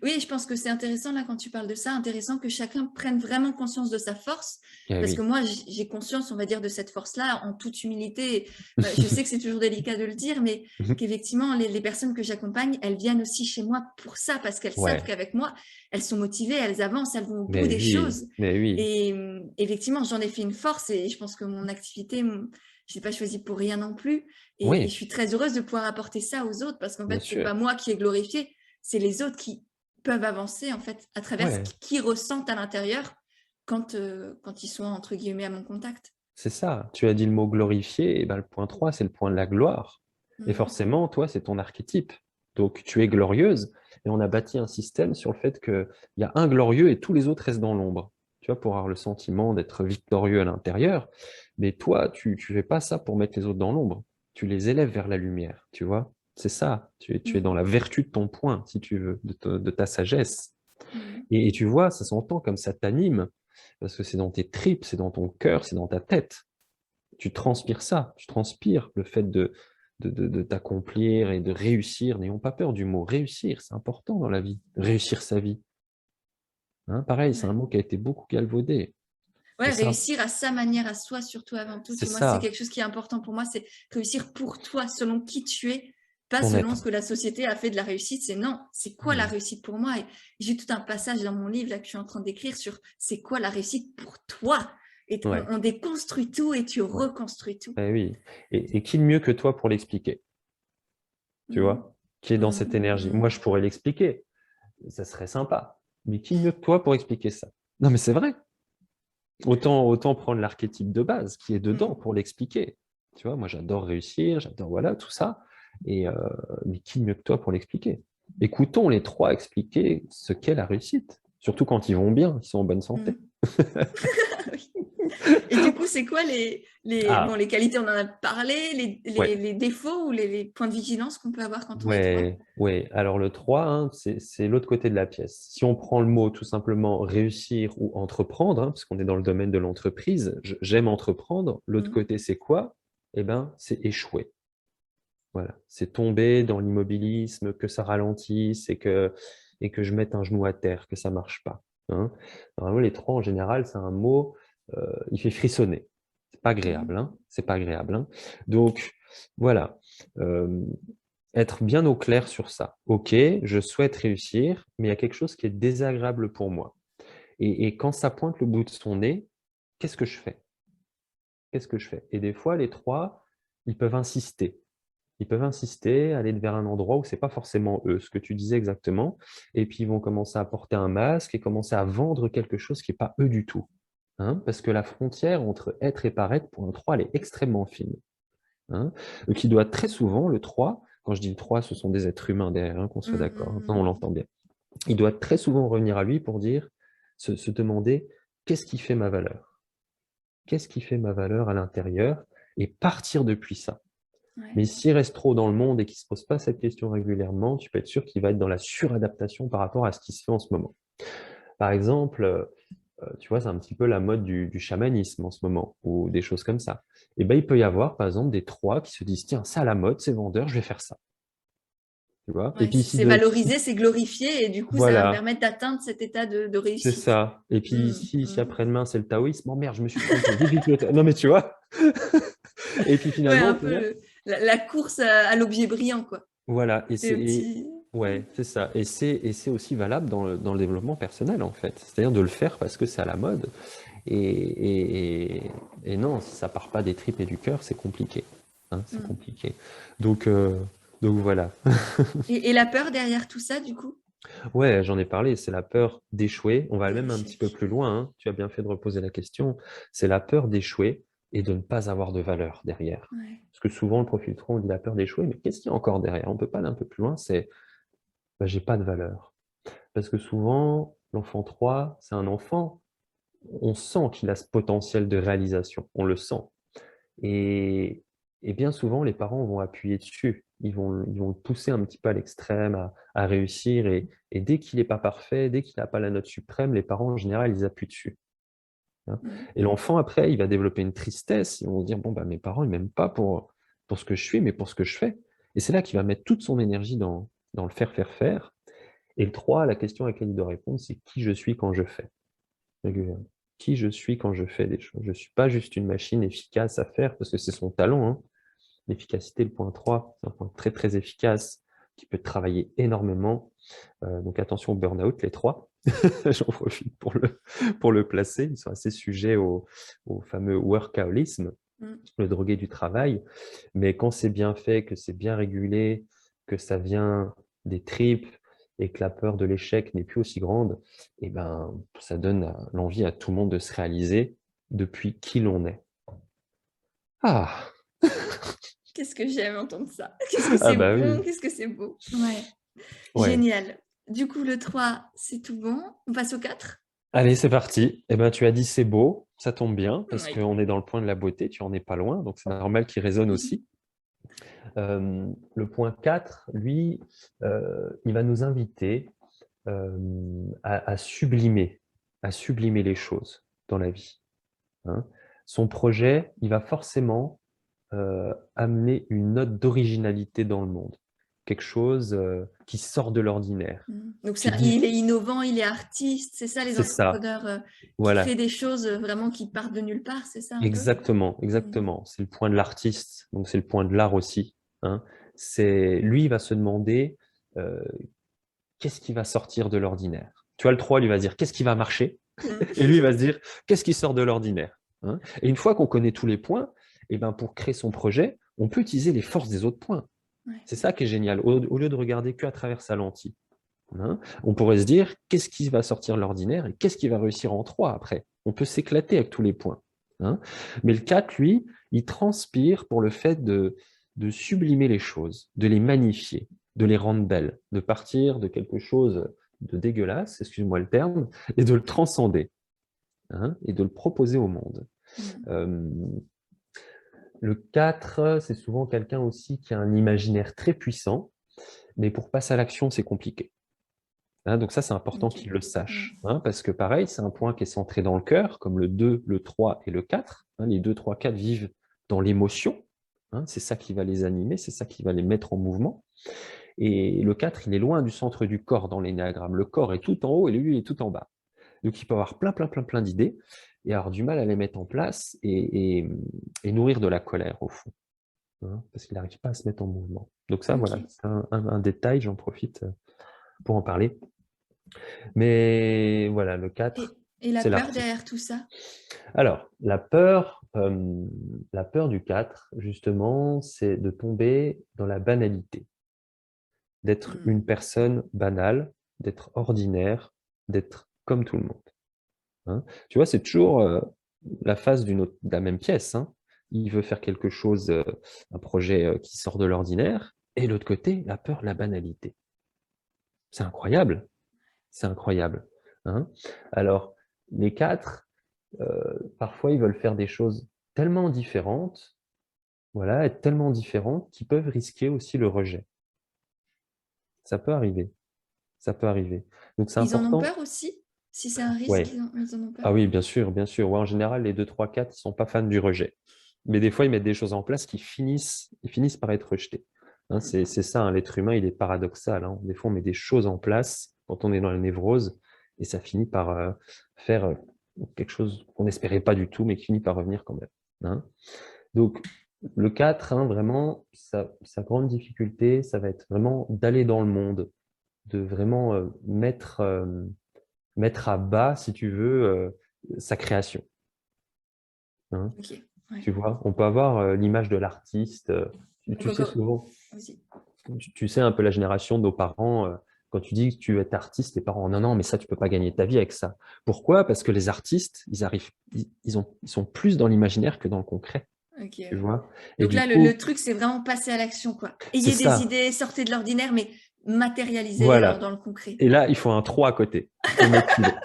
Oui, je pense que c'est intéressant là quand tu parles de ça, intéressant que chacun prenne vraiment conscience de sa force, Eh parce que oui. moi j'ai conscience, on va dire, de cette force-là en toute humilité. Je sais que c'est toujours délicat de le dire, mais qu'effectivement les personnes que j'accompagne, elles viennent aussi chez moi pour ça, parce qu'elles savent Ouais, qu'avec moi, elles sont motivées, elles avancent, elles vont au bout mais des oui, choses. mais oui, Et effectivement, j'en ai fait une force et je pense que mon activité, je l'ai pas choisie pour rien non plus. Et je oui, suis très heureuse de pouvoir apporter ça aux autres, parce qu'en bien fait, c'est pas sûr. moi qui est glorifiée, c'est les autres qui peuvent avancer en fait à travers ce Ouais, qu'ils ressentent à l'intérieur quand ils sont entre guillemets à mon contact. c'est ça. Tu as dit le mot glorifier, et ben, le point 3, c'est le point de la gloire. Et Mm. forcément, toi, c'est ton archétype. Donc, tu es glorieuse, et on a bâti un système sur le fait qu'il y a un glorieux et tous les autres restent dans l'ombre. Tu vois, pour avoir le sentiment d'être victorieux à l'intérieur. Mais toi, tu ne fais pas ça pour mettre les autres dans l'ombre. Tu les élèves vers la lumière, tu vois. C'est ça. Tu es dans Mm. la vertu de ton point, si tu veux, de ta sagesse. Mm. Et tu vois, ça s'entend comme ça t'anime, parce que c'est dans tes tripes, c'est dans ton cœur, c'est dans ta tête. Tu transpires ça, tu transpires le fait de t'accomplir et de réussir. N'ayons pas peur du mot réussir, c'est important dans la vie. Réussir sa vie. Hein, pareil, c'est un Ouais. mot qui a été beaucoup galvaudé. Mais Ouais, réussir à sa manière, à soi, surtout avant tout. c'est Tu vois, moi, c'est ça, quelque chose qui est important pour moi, c'est réussir pour toi, selon qui tu es, pas ton selon ce être. que la société a fait de la réussite. C'est non, c'est quoi la Hmm. réussite pour moi? Et j'ai tout un passage dans mon livre là, que je suis en train d'écrire sur c'est quoi la réussite pour toi. Et Ouais, on déconstruit tout et tu ouais. reconstruis tout. Eh oui. Et qui de mieux que toi pour l'expliquer, tu Mm. vois? Qui est dans cette énergie. Moi, Mm. je pourrais l'expliquer, ça serait sympa. Mais qui de mieux que toi pour expliquer ça? Non, mais c'est vrai. Autant prendre l'archétype de base qui est dedans Mm. pour l'expliquer. Tu vois, moi j'adore réussir, j'adore voilà tout ça. Et mais qui mieux que toi pour l'expliquer? Écoutons les trois expliquer ce qu'est la réussite, surtout quand ils vont bien, ils sont en bonne santé. Mm. Oui. Et du coup, c'est quoi bon, Ah, les qualités, on en a parlé, ouais, les défauts ou les points de vigilance qu'on peut avoir quand on est trois? ouais, ouais. Alors le 3, hein, c'est l'autre côté de la pièce. Si on prend le mot tout simplement réussir ou entreprendre, hein, parce qu'on est dans le domaine de l'entreprise, j'aime entreprendre. L'autre Mm. côté, c'est quoi? Eh ben, c'est échouer. Voilà, c'est tomber dans l'immobilisme, que ça ralentisse et que je mette un genou à terre, que ça marche pas. Hein. Normalement, les trois, en général, c'est un mot, il fait frissonner. C'est pas agréable, Mm. hein. C'est pas agréable, hein. Donc, voilà. Euh, Être bien au clair sur ça. Ok, je souhaite réussir, mais il y a quelque chose qui est désagréable pour moi. Et quand ça pointe le bout de son nez, qu'est-ce que je fais? Qu'est-ce que je fais? Et des fois, les trois, ils peuvent insister. Ils peuvent insister, aller vers un endroit où c'est pas forcément eux, ce que tu disais exactement, et puis ils vont commencer à porter un masque et commencer à vendre quelque chose qui est pas eux du tout. Hein, parce que la frontière entre être et paraître, pour un 3, elle est extrêmement fine. Hein, qui doit très souvent, le 3, quand je dis le 3, ce sont des êtres humains derrière, hein, qu'on soit Mm. d'accord, hein, on Mm. l'entend bien. Il doit très souvent revenir à lui pour dire, se demander, qu'est-ce qui fait ma valeur? Qu'est-ce qui fait ma valeur à l'intérieur? Et partir depuis ça. Ouais. Mais s'il reste trop dans le monde et qu'il ne se pose pas cette question régulièrement, tu peux être sûr qu'il va être dans la suradaptation par rapport à ce qui se fait en ce moment. Par exemple, tu vois, c'est un petit peu la mode du chamanisme en ce moment, ou des choses comme ça. Et ben, il peut y avoir, par exemple, des trois qui se disent, tiens, c'est à la mode, c'est vendeur, je vais faire ça. Tu vois? Et Ouais, puis, c'est valorisé, c'est glorifié, et du coup, ça va me voilà, permettre d'atteindre cet état de c'est réussite. ça. Et puis, Mm. si Mm. après-demain, c'est le taoïsme, oh merde, je me suis trompé, vite, vite, non, mais tu vois? Et puis Ouais, finalement, un tu vois, peu la course à l'objet brillant, quoi. voilà, et C'est c'est un petit. ouais, c'est ça. Et c'est aussi valable dans le développement personnel, en fait. C'est-à-dire de le faire parce que c'est à la mode. Et, et, et, et non, si ça part pas des tripes et du cœur, c'est compliqué. Hein, c'est Mm. compliqué. Donc, euh, donc voilà. Et la peur derrière tout ça, du coup? Ouais, j'en ai parlé, c'est la peur d'échouer. On va même un petit peu D'échec. plus loin, hein. Tu as bien fait de reposer la question. C'est la peur d'échouer et de ne pas avoir de valeur derrière. Ouais. Parce que souvent, le profil 3, on dit la peur d'échouer, mais qu'est-ce qu'il y a encore derrière? On peut pas aller un peu plus loin, c'est bah, j'ai pas de valeur. Parce que souvent, l'enfant 3, c'est un enfant. on sent qu'il a ce potentiel de réalisation, on le sent. Et, et bien souvent, les parents vont appuyer dessus. Ils vont le pousser un petit peu à l'extrême, à réussir. Et dès qu'il n'est pas parfait, dès qu'il n'a pas la note suprême, les parents, en général, ils appuient dessus. Hein. Mm. Et l'enfant, après, il va développer une tristesse. Ils vont se dire, bon, bah, mes parents, ils m'aiment pas pour ce que je suis, mais pour ce que je fais. Et c'est là qu'il va mettre toute son énergie dans le faire, faire, faire. Et le 3, la question à laquelle il doit répondre, c'est qui je suis quand je fais régulièrement. Qui je suis quand je fais des choses. Je ne suis pas juste une machine efficace à faire, parce que c'est son talent. Hein. L'efficacité, le point 3, c'est un point très très efficace qui peut travailler énormément. Donc attention au burn-out, les 3. J'en profite pour le placer. Ils sont assez sujets au fameux workaholisme, le drogué du travail. Mais quand c'est bien fait, que c'est bien régulé, que ça vient des tripes et que la peur de l'échec n'est plus aussi grande, eh ben, ça donne l'envie à tout le monde de se réaliser depuis qui l'on est. Ah, Qu'est-ce que j'aime entendre ça. Qu'est-ce que ah c'est bah bon, oui. qu'est-ce que c'est beau. Ouais, Ouais. génial. Du coup, le 3, c'est tout bon. On passe au 4. Allez, c'est parti. Eh ben, tu as dit c'est beau, ça tombe bien, parce Oui. qu'on est dans le point de la beauté, tu en es pas loin, donc c'est normal qu'il résonne aussi. Le point 4, lui, il va nous inviter à sublimer les choses dans la vie. Hein. Son projet, il va forcément amener une note d'originalité dans le monde. Quelque chose qui sort de l'ordinaire. Donc, Qui il est dit, innovant, il est artiste, c'est ça les c'est ça, entrepreneurs qui créent voilà. des choses vraiment qui partent de nulle part, c'est ça un peu? Exactement, exactement. C'est le point de l'artiste, donc c'est le point de l'art aussi. Hein. Lui, il va se demander euh, qu'est-ce qui va sortir de l'ordinaire. Tu vois, le 3, lui va se dire qu'est-ce qui va marcher, et lui, il va se dire qu'est-ce qui sort de l'ordinaire. Hein. Et une fois qu'on connaît tous les points, eh ben, pour créer son projet, on peut utiliser les forces des autres points. Ouais. C'est ça qui est génial, au lieu de regarder qu'à travers sa lentille. Hein, on pourrait se dire qu'est-ce qui va sortir de l'ordinaire et qu'est-ce qui va réussir en 3 après. On peut s'éclater avec tous les points. Hein. Mais le 4, lui, il transpire pour le fait de sublimer les choses, de les magnifier, de les rendre belles, de partir de quelque chose de dégueulasse, excuse-moi le terme, et de le transcender, hein, et de le proposer au monde. Euh, le 4, c'est souvent quelqu'un aussi qui a un imaginaire très puissant, mais pour passer à l'action, c'est compliqué. Hein, donc ça, c'est important Ok. qu'il le sache, hein, parce que pareil, c'est un point qui est centré dans le cœur, comme le 2, le 3 et le 4. Hein, les 2, 3, 4 vivent dans l'émotion. Hein, c'est ça qui va les animer, c'est ça qui va les mettre en mouvement. Et le 4, il est loin du centre du corps dans l'énéagramme. Le corps est tout en haut et lui, il est tout en bas. Donc, il peut avoir plein d'idées et avoir du mal à les mettre en place et nourrir de la colère, au fond. Hein, parce qu'il n'arrive pas à se mettre en mouvement. Donc ça, voilà, Ok. c'est un détail, j'en profite pour en parler. Mais voilà, le 4, Et la c'est peur l'artiste. derrière tout ça? Alors, la peur du 4, justement, c'est de tomber dans la banalité, d'être une personne banale, d'être ordinaire, d'être comme tout le monde. Hein. Tu vois, c'est toujours la face de la même pièce. Hein. Il veut faire quelque chose, un projet qui sort de l'ordinaire, et l'autre côté, la peur, la banalité. C'est incroyable, c'est incroyable. Hein. Alors, les 4, parfois, ils veulent faire des choses tellement différentes, voilà, être tellement différentes, qu'ils peuvent risquer aussi le rejet. Ça peut arriver, ça peut arriver. Donc, c'est Ils en ont important. peur aussi? Si c'est un risque, Ouais. ils en ont peur? Ah oui, bien sûr, bien sûr. Ouais, en général, les 2, 3, 4, ils sont pas fans du rejet. Mais des fois, ils mettent des choses en place qui finissent par être rejetées. Hein, c'est ça, hein, l'être humain, il est paradoxal. Hein. Des fois, on met des choses en place quand on est dans la névrose et ça finit par faire quelque chose qu'on n'espérait pas du tout, mais qui finit par revenir quand même. Hein. Donc, le 4, hein, vraiment, sa grande difficulté, ça va être vraiment d'aller dans le monde, de vraiment mettre à bas, si tu veux, sa création. Hein. Ok. Ouais. Tu vois, on peut avoir l'image de l'artiste. Tu sais souvent, Vas-y. tu sais un peu la génération de nos parents. Quand tu dis que tu es artiste, les parents, non, non, mais ça, tu peux pas gagner ta vie avec ça. Pourquoi? Parce que les artistes, ils sont plus dans l'imaginaire que dans le concret. Ok, Tu ouais. vois? Et Donc du là, coup, le truc, c'est vraiment passer à l'action, quoi. c'est Ayez des ça. idées, sortez de l'ordinaire, mais matérialisez Voilà. dans le concret. Et là, il faut un 3 à côté. Un équilibre.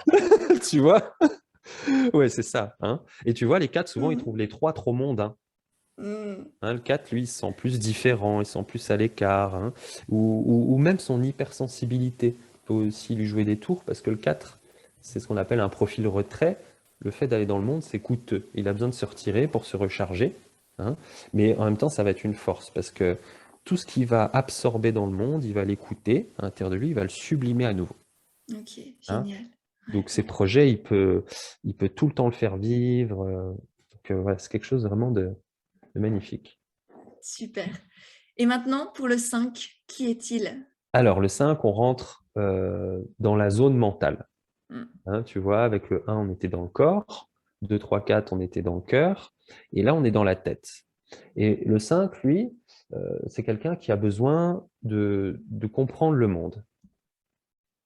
Tu vois? Ouais, c'est ça, hein. Et tu vois, les 4, souvent, ils Mhm. trouvent les 3 trop mondains. Mhm. Hein, le 4, lui, il se sent plus différent, il se sent plus à l'écart, hein. Ou même son hypersensibilité peut aussi lui jouer des tours, parce que le 4, c'est ce qu'on appelle un profil retrait. Le fait d'aller dans le monde, c'est coûteux. Il a besoin de se retirer pour se recharger, hein. Mais en même temps, ça va être une force, parce que tout ce qu'il va absorber dans le monde, il va l'écouter à l'intérieur de lui, il va le sublimer à nouveau, Ok, hein. génial. Ouais, Donc ses ouais. projets, il peut tout le temps le faire vivre. Donc voilà, c'est quelque chose vraiment de magnifique. Super. Et maintenant, pour le 5, qui est-il? Alors, le 5, on rentre dans la zone mentale, Hmm. hein. Tu vois, avec le 1, on était dans le corps. 2, 3, 4, on était dans le cœur. Et là, on est dans la tête. Et le 5, lui, c'est quelqu'un qui a besoin de comprendre le monde,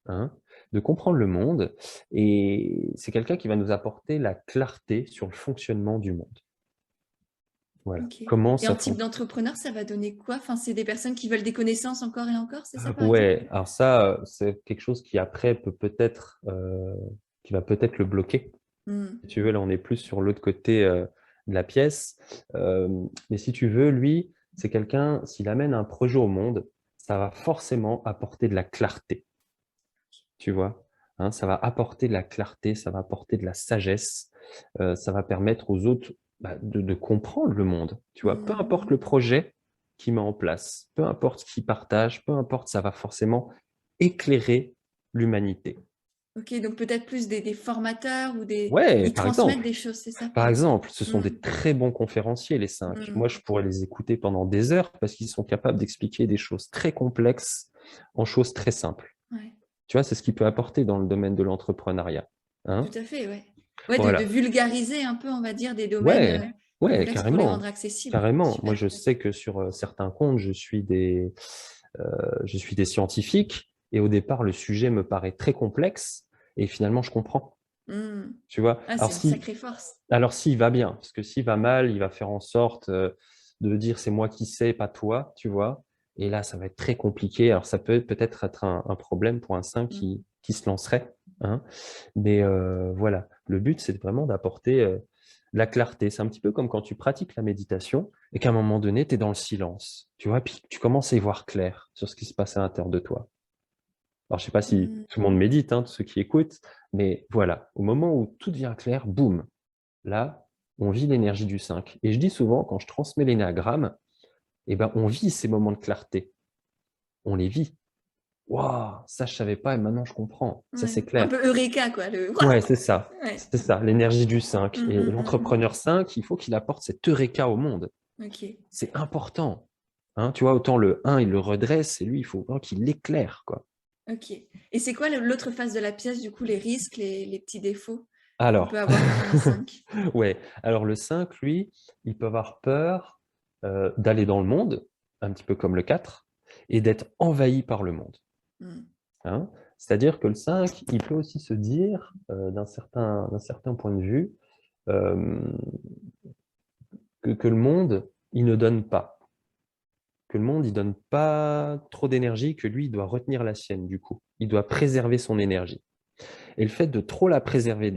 hein, de comprendre le monde. Et c'est quelqu'un qui va nous apporter la clarté sur le fonctionnement du monde. Voilà. Ok. Comment Et ça en type fonctionne. d'entrepreneur, ça va donner quoi? Enfin, c'est des personnes qui veulent des connaissances encore et encore, c'est ça par exemple? Ouais, alors ça, c'est quelque chose qui après qui va peut-être le bloquer. Hmm. Si tu veux, là, on est plus sur l'autre côté de la pièce. Euh, mais si tu veux, lui, c'est quelqu'un, s'il amène un projet au monde, ça va forcément apporter de la clarté, tu vois. Hein, ça va apporter de la clarté, ça va apporter de la sagesse, ça va permettre aux autres de comprendre le monde, tu vois. Peu importe le Hmm. projet qu'il met en place, peu importe ce qu'il partage, peu importe, ça va forcément éclairer l'humanité. Ok, donc peut-être plus des formateurs ou des... Ouais, Ils par transmettent exemple. des choses, c'est ça par Par exemple? exemple, ce sont Hmm. des très bons conférenciers, les 5. Hmm. Moi, je pourrais les écouter pendant des heures parce qu'ils sont capables d'expliquer des choses très complexes en choses très simples. Ouais, Tu vois, c'est ce qu'ils peuvent apporter dans le domaine de l'entrepreneuriat, tout hein. à fait, ouais. Ouais, de Voilà. vulgariser un peu, on va dire, des domaines Ouais, ouais, complexes pour les rendre carrément. accessibles. Carrément. Moi, Super. je sais que sur certains comptes, je suis des scientifiques et au départ, le sujet me paraît très complexe et finalement, je comprends. Hmm. Tu vois? Ah, c'est une sacrée force. Alors s'il va bien, parce que s'il va mal, il va faire en sorte de dire c'est moi qui sais, pas toi, tu vois. Et là, ça va être très compliqué. Alors ça peut peut-être être un problème pour un 5 Hmm. qui se lancerait, hein. Mais voilà, le but, c'est vraiment d'apporter la clarté. C'est un petit peu comme quand tu pratiques la méditation et qu'à un moment donné, tu es dans le silence, tu vois, puis tu commences à y voir clair sur ce qui se passe à l'intérieur de toi. Alors, je sais pas si Hmm. tout le monde médite, hein, tous ceux qui écoutent, mais voilà, au moment où tout devient clair, boum, là, on vit l'énergie du 5. Et je dis souvent, quand je transmets l'énéagramme, eh ben, on vit ces moments de clarté. On les vit. Waouh, ça, je savais pas et maintenant je comprends. Ça, Ouais. c'est Un clair. peu Eureka, quoi. Le... Ouais, c'est ça. Ouais. C'est ça, l'énergie du 5. Hmm, Et hmm, hmm, hmm. l'entrepreneur 5, il faut qu'il apporte cet eureka au monde. Ok. C'est important. Hein, tu vois, autant le 1, il le redresse et lui, il faut vraiment qu'il l'éclaire, quoi. Ok. Et c'est quoi l'autre face de la pièce, du coup, les risques, les petits défauts qu'on peut Alors, avoir quand on est 5? ouais. Alors le 5, lui, il peut avoir peur d'aller dans le monde, un petit peu comme le 4, et d'être envahi par le monde, Hmm. hein. C'est-à-dire que le 5, il peut aussi se dire, d'un certain point de vue, euh, que le monde, il ne donne pas. Que le monde, il donne pas trop d'énergie, que lui, il doit retenir la sienne, du coup. Il doit préserver son énergie. Et le fait de trop la préserver,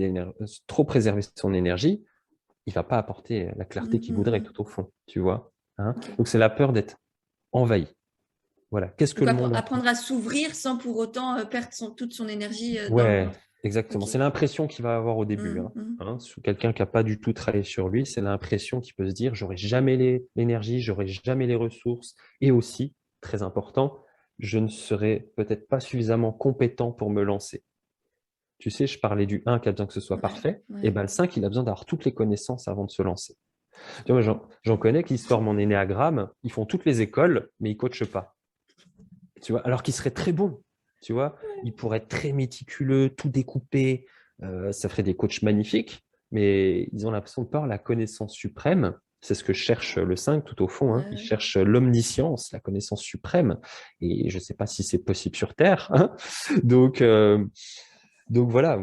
trop préserver son énergie, il va pas apporter la Hmm, clarté qu'il hmm, voudrait hmm. tout au fond, tu vois, hein. Ok. Donc c'est la peur d'être envahi. Voilà. Qu'est-ce que Donc le monde a? apprendre à s'ouvrir sans pour autant perdre toute son énergie dans le Ouais, monde. exactement. Ok. C'est l'impression qu'il va avoir au début, Hmm, hein. hmm. Hein. Sur quelqu'un qui n'a pas du tout travaillé sur lui, c'est l'impression qu'il peut se dire, j'aurai jamais l'énergie, j'aurai jamais les ressources, et aussi, très important, je ne serai peut-être pas suffisamment compétent pour me lancer. Tu sais, je parlais du 1 qui a besoin que ce soit Ouais, parfait, et ouais. ben le 5, il a besoin d'avoir toutes les connaissances avant de se lancer. Tu vois, j'en connais qui se forment en énéagramme, ils font toutes les écoles, mais ils coachent pas. Tu vois, alors qu'ils seraient très bons. Tu vois, ils pourraient être très méticuleux, tout découper, ça ferait des coachs magnifiques, mais ils ont l'impression de peur la connaissance suprême. C'est ce que cherche le 5 tout au fond, Ouais, hein. Il ouais. cherche l'omniscience, la connaissance suprême. Et je ne sais pas si c'est possible sur Terre, hein. Donc, donc voilà,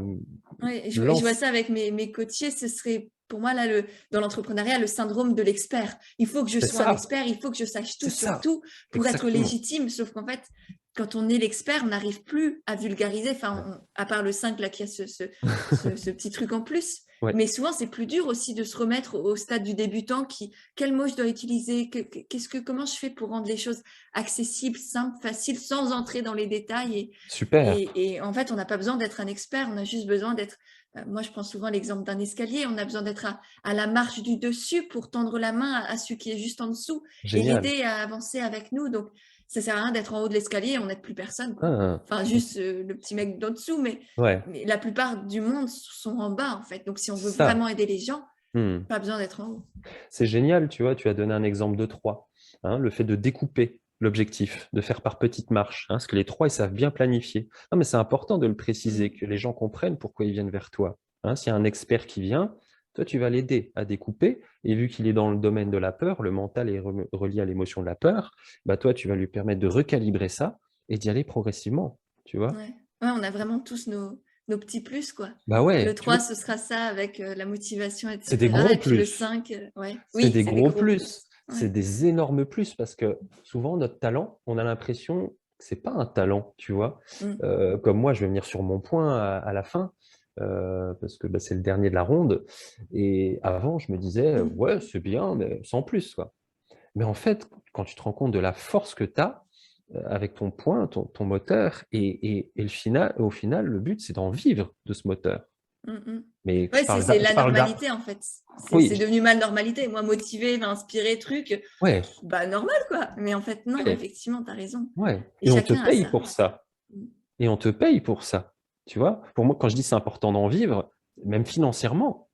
Ouais, et je vois lance. ça avec mes coachés, ce serait pour moi, là, dans l'entrepreneuriat, le syndrome de l'expert. Il faut que je C'est sois un ça, expert, il faut que je sache tout c'est sur ça, tout pour être exactement. légitime. Sauf qu'en fait, quand on est l'expert, on n'arrive plus à vulgariser. Ouais. Enfin, à part le 5, là, qui a ce petit truc en plus. Ouais, Mais souvent, c'est plus dur aussi de se remettre au stade du débutant quel mot je dois utiliser, comment je fais pour rendre les choses accessibles, simples, faciles, sans entrer dans les détails. super, Et en fait, on n'a pas besoin d'être un expert, on a juste besoin d'être, moi je prends souvent l'exemple d'un escalier, on a besoin d'être à la marge du dessus pour tendre la main à celui qui est juste en dessous et génial. l'aider à avancer avec nous. Donc, ça sert à rien d'être en haut de l'escalier et on n'aide plus personne, quoi. Ah, Enfin, juste le petit mec d'en dessous, ouais, mais la plupart du monde sont en bas, en fait. Donc, si on veut ça. vraiment aider les gens, Hmm. pas besoin d'être en haut. C'est génial, tu vois, tu as donné un exemple de 3, hein, le fait de découper l'objectif, de faire par petites marches, hein, parce que les 3, ils savent bien planifier. Non, mais c'est important de le préciser, Mm. que les gens comprennent pourquoi ils viennent vers toi. Hein, s'il y a un expert qui vient, toi, tu vas l'aider à découper, et vu qu'il est dans le domaine de la peur, le mental est relié à l'émotion de la peur, bah, toi, tu vas lui permettre de recalibrer ça et d'y aller progressivement, tu vois. Ouais. Ouais, on a vraiment tous nos petits plus, quoi. Bah Le ouais, tu 3 vois, ce sera ça avec la motivation, c'est des etc. gros Et puis le plus. 5, ouais. C'est Oui, des c'est des gros gros plus, plus. c'est Ouais. des énormes plus parce que souvent notre talent, on a l'impression que c'est pas un talent, tu vois. Mm. Comme moi, je vais venir sur mon point à la fin parce que bah, c'est le dernier de la ronde. Et avant, je me disais ouais, c'est bien, mais sans plus, quoi. Mais en fait, quand tu te rends compte de la force que tu as avec ton point, ton moteur, et au final, le but, c'est d'en vivre de ce moteur. Mm, mm. Mais Ouais, c'est je la parle d'art. normalité, en fait. C'est Oui, devenu ma normalité. Moi, motivé, inspiré, truc, ouais, bah normal, quoi. Mais en fait, non, ouais. effectivement, tu as raison. Ouais, Et et on te chacun a paye ça. pour ça. Mm. Et on te paye pour ça. Tu vois? Pour moi, quand je dis c'est important d'en vivre, même financièrement,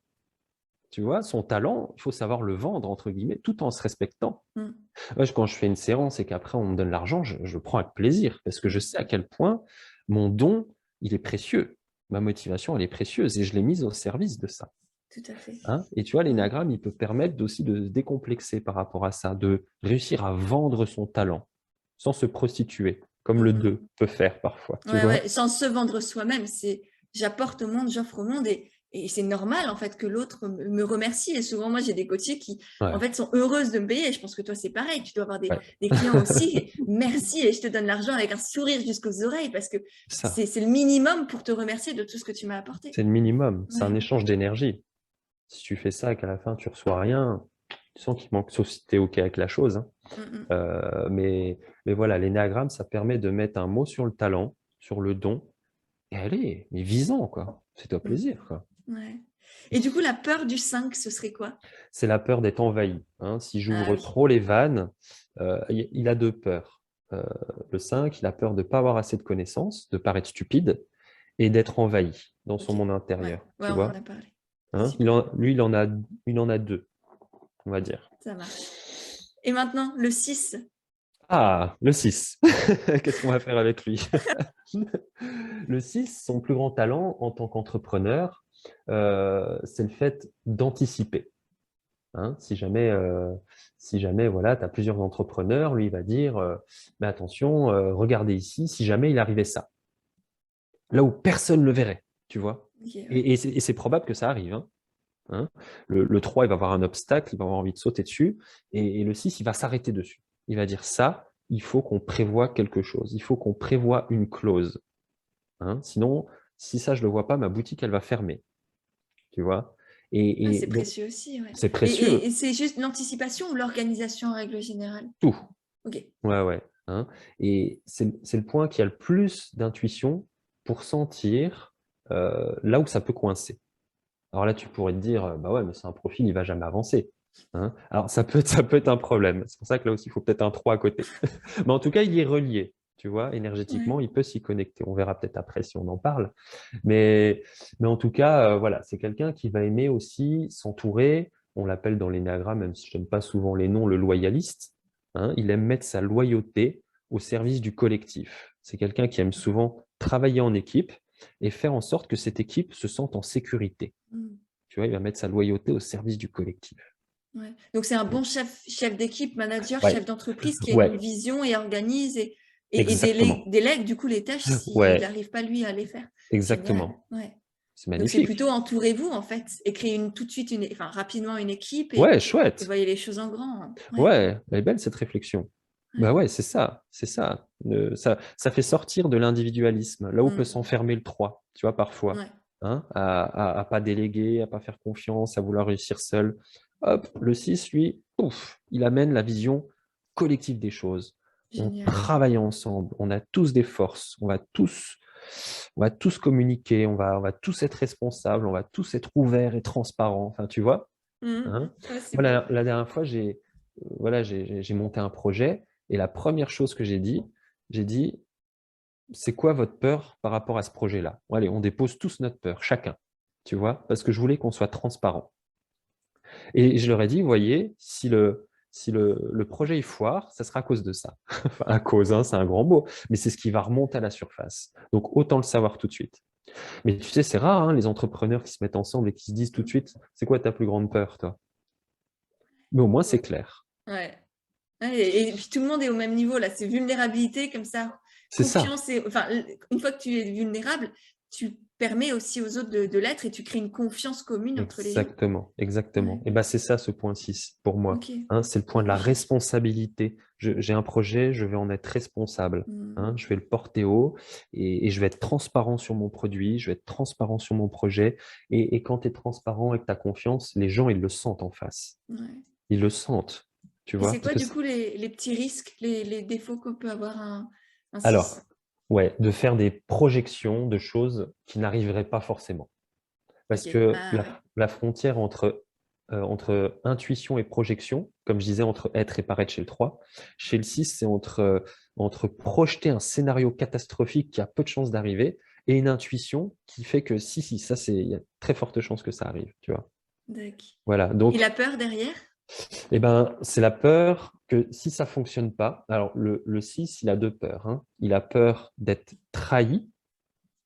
tu vois, son talent, il faut savoir le vendre, entre guillemets, tout en se respectant. Mm. Moi, quand je fais une séance et qu'après on me donne l'argent, je le prends avec plaisir parce que je Mm. sais à quel point mon don, il est précieux. Ma motivation, elle est précieuse et je l'ai mise au service de ça. Tout à fait. Hein. Et tu vois, Ouais. l'énagramme, il peut permettre aussi de se décomplexer par rapport à ça, de réussir à vendre son talent sans se prostituer, comme Mm, le mm. 2 peut faire parfois, tu Ouais, vois? ouais, sans se vendre soi-même, c'est j'apporte au monde, j'offre au monde et c'est normal en fait que l'autre me remercie. Et souvent, moi, j'ai des coachés qui en Ouais, fait sont heureuses de me payer. Et je pense que toi, c'est pareil. Tu dois avoir ouais. des clients aussi. Et merci et je te donne l'argent avec un sourire jusqu'aux oreilles parce que Ça, c'est le minimum pour te remercier de tout ce que tu m'as apporté. c'est le minimum, c'est un Ouais. échange d'énergie. Si tu fais ça et qu'à la fin tu reçois rien, tu sens qu'il manque, sauf si tu es OK avec la chose, hein. Mm, mm, Mais voilà, l'énagramme, ça permet de mettre un mot sur le talent, sur le don, et allez, mais visant, quoi. Fais-toi mm. plaisir, quoi. Ouais. Et du coup, la peur du 5 ce serait quoi? C'est la peur d'être envahi, hein. Si Ah j'ouvre oui. trop les vannes, il a deux peurs. Le 5, il a peur de ne pas avoir assez de connaissances, de paraître stupide et d'être envahi dans son Ok. monde Ouais. intérieur, Ouais, tu on en a vois? parlé. Hein? Super. Lui, il en a deux, on va dire. Ça marche. Et maintenant, le 6. Ah, le 6. Qu'est-ce qu'on va faire avec lui? Le 6, son plus grand talent en tant qu'entrepreneur, c'est le fait d'anticiper. Hein. Si jamais voilà, tu as plusieurs entrepreneurs, lui, il va dire mais attention, regardez ici, si jamais il arrivait ça. Là où personne ne le verrait, tu vois. Ok, ouais. Et c'est probable que ça arrive. Hein. Le 3, il va avoir un obstacle, il va avoir envie de sauter dessus. Et le 6, il va s'arrêter dessus. Il va dire ça, il faut qu'on prévoie quelque chose. Il faut qu'on prévoie une clause. Hein. Sinon, si ça, je ne le vois pas, ma boutique, elle va fermer. Tu vois. Ah, Et c'est donc, précieux aussi, ouais. c'est précieux, Et c'est juste l'anticipation ou l'organisation en règle générale? tout. Ok. Ouais, ouais. Hein. Et c'est le point qui a le plus d'intuition pour sentir là où ça peut coincer. Alors là, tu pourrais te dire, bah ouais, mais c'est un profil, il va jamais avancer. Hein. Alors ça peut être un problème. C'est pour ça que là aussi, il faut peut-être un 3 à côté. Mais en tout cas, il y est relié. Tu vois, Ouais. énergétiquement, il peut s'y connecter. On verra peut-être après si on en parle. Mais, mais en tout cas, voilà, c'est quelqu'un qui va aimer aussi s'entourer. On l'appelle dans l'énéagramme, même si je n'aime pas souvent les noms, le loyaliste. Hein. Il aime mettre sa loyauté au service du collectif. C'est quelqu'un qui aime souvent travailler en équipe et faire en sorte que cette équipe se sente en sécurité. Mm. Tu vois, il va mettre sa loyauté au service du collectif. Ouais. Donc c'est un bon chef d'équipe, manager, Ouais, chef d'entreprise qui a une ouais, vision et organise et exactement. délègue du coup les tâches s'il Ouais, n'arrive pas lui à les faire. Génial. exactement. Ouais. c'est Donc, c'est magnifique. plutôt entourez-vous, en fait, et créer tout de suite, rapidement une équipe Ouais, et chouette. voyez les choses en grand. Ouais, Ouais, elle est belle cette réflexion. Bah ouais. ouais, c'est ça, c'est ça. Ça fait sortir de l'individualisme, là où peut Mm. s'enfermer le 3, tu vois, parfois, Ouais, hein, à pas déléguer, à pas faire confiance, à vouloir réussir seul. Hop, le 6, lui, pouf, il amène la vision collective des choses. On génial. travaille ensemble, on a tous des forces, on va tous communiquer, on va tous être responsables, on va tous être ouverts et transparents. Enfin, tu vois, Mm. hein. Ouais, c'est Voilà, beau. la dernière fois, voilà, j'ai monté un projet et la première chose que j'ai dit, c'est quoi votre peur par rapport à ce projet-là? Bon, allez, on dépose tous notre peur, chacun, tu vois, parce que je voulais qu'on soit transparent. Et je leur ai dit, vous voyez, si le projet il foire, ça sera à cause de ça. Enfin, à cause, hein, c'est un grand mot, mais c'est ce qui va remonter à la surface. Donc, autant le savoir tout de suite. Mais tu sais, c'est rare, hein, les entrepreneurs qui se mettent ensemble et qui se disent tout de Mm. suite, c'est quoi ta plus grande peur, toi? Mais au moins, c'est clair. Ouais. Ouais, et puis tout le monde est au même niveau là, c'est vulnérabilité comme ça, C'est ça. confiance et enfin une fois que tu es vulnérable, tu permets aussi aux autres de l'être et tu crées une confiance commune entre les gens. Exactement, exactement. Ouais, Et ben c'est ça ce point 6 pour moi. ok, Hein, c'est le point de la magnifique. responsabilité. J'ai un projet, je vais en être responsable. Mm. Hein, je vais le porter haut et je vais être transparent sur mon produit, je vais être transparent sur mon projet. Et quand tu es transparent et que tu as confiance, les gens, ils le sentent en face. Ouais. Ils le sentent, tu Et vois. c'est Parce quoi que du coup les petits risques, les défauts qu'on peut avoir un alors, 6? ouais, de faire des projections de choses qui n'arriveraient pas forcément. Parce Ok, que ah la, ouais, la frontière entre intuition et projection, comme je disais, entre être et paraître chez le 3, chez le 6, c'est entre projeter un scénario catastrophique qui a peu de chances d'arriver et une intuition qui fait que si, ça, il y a très forte chance que ça arrive, tu vois. d'accord. Voilà, Et la donc, peur derrière? eh ben, c'est la peur que si ça fonctionne pas, alors le 6, il a deux peurs, hein. Il a peur d'être trahi,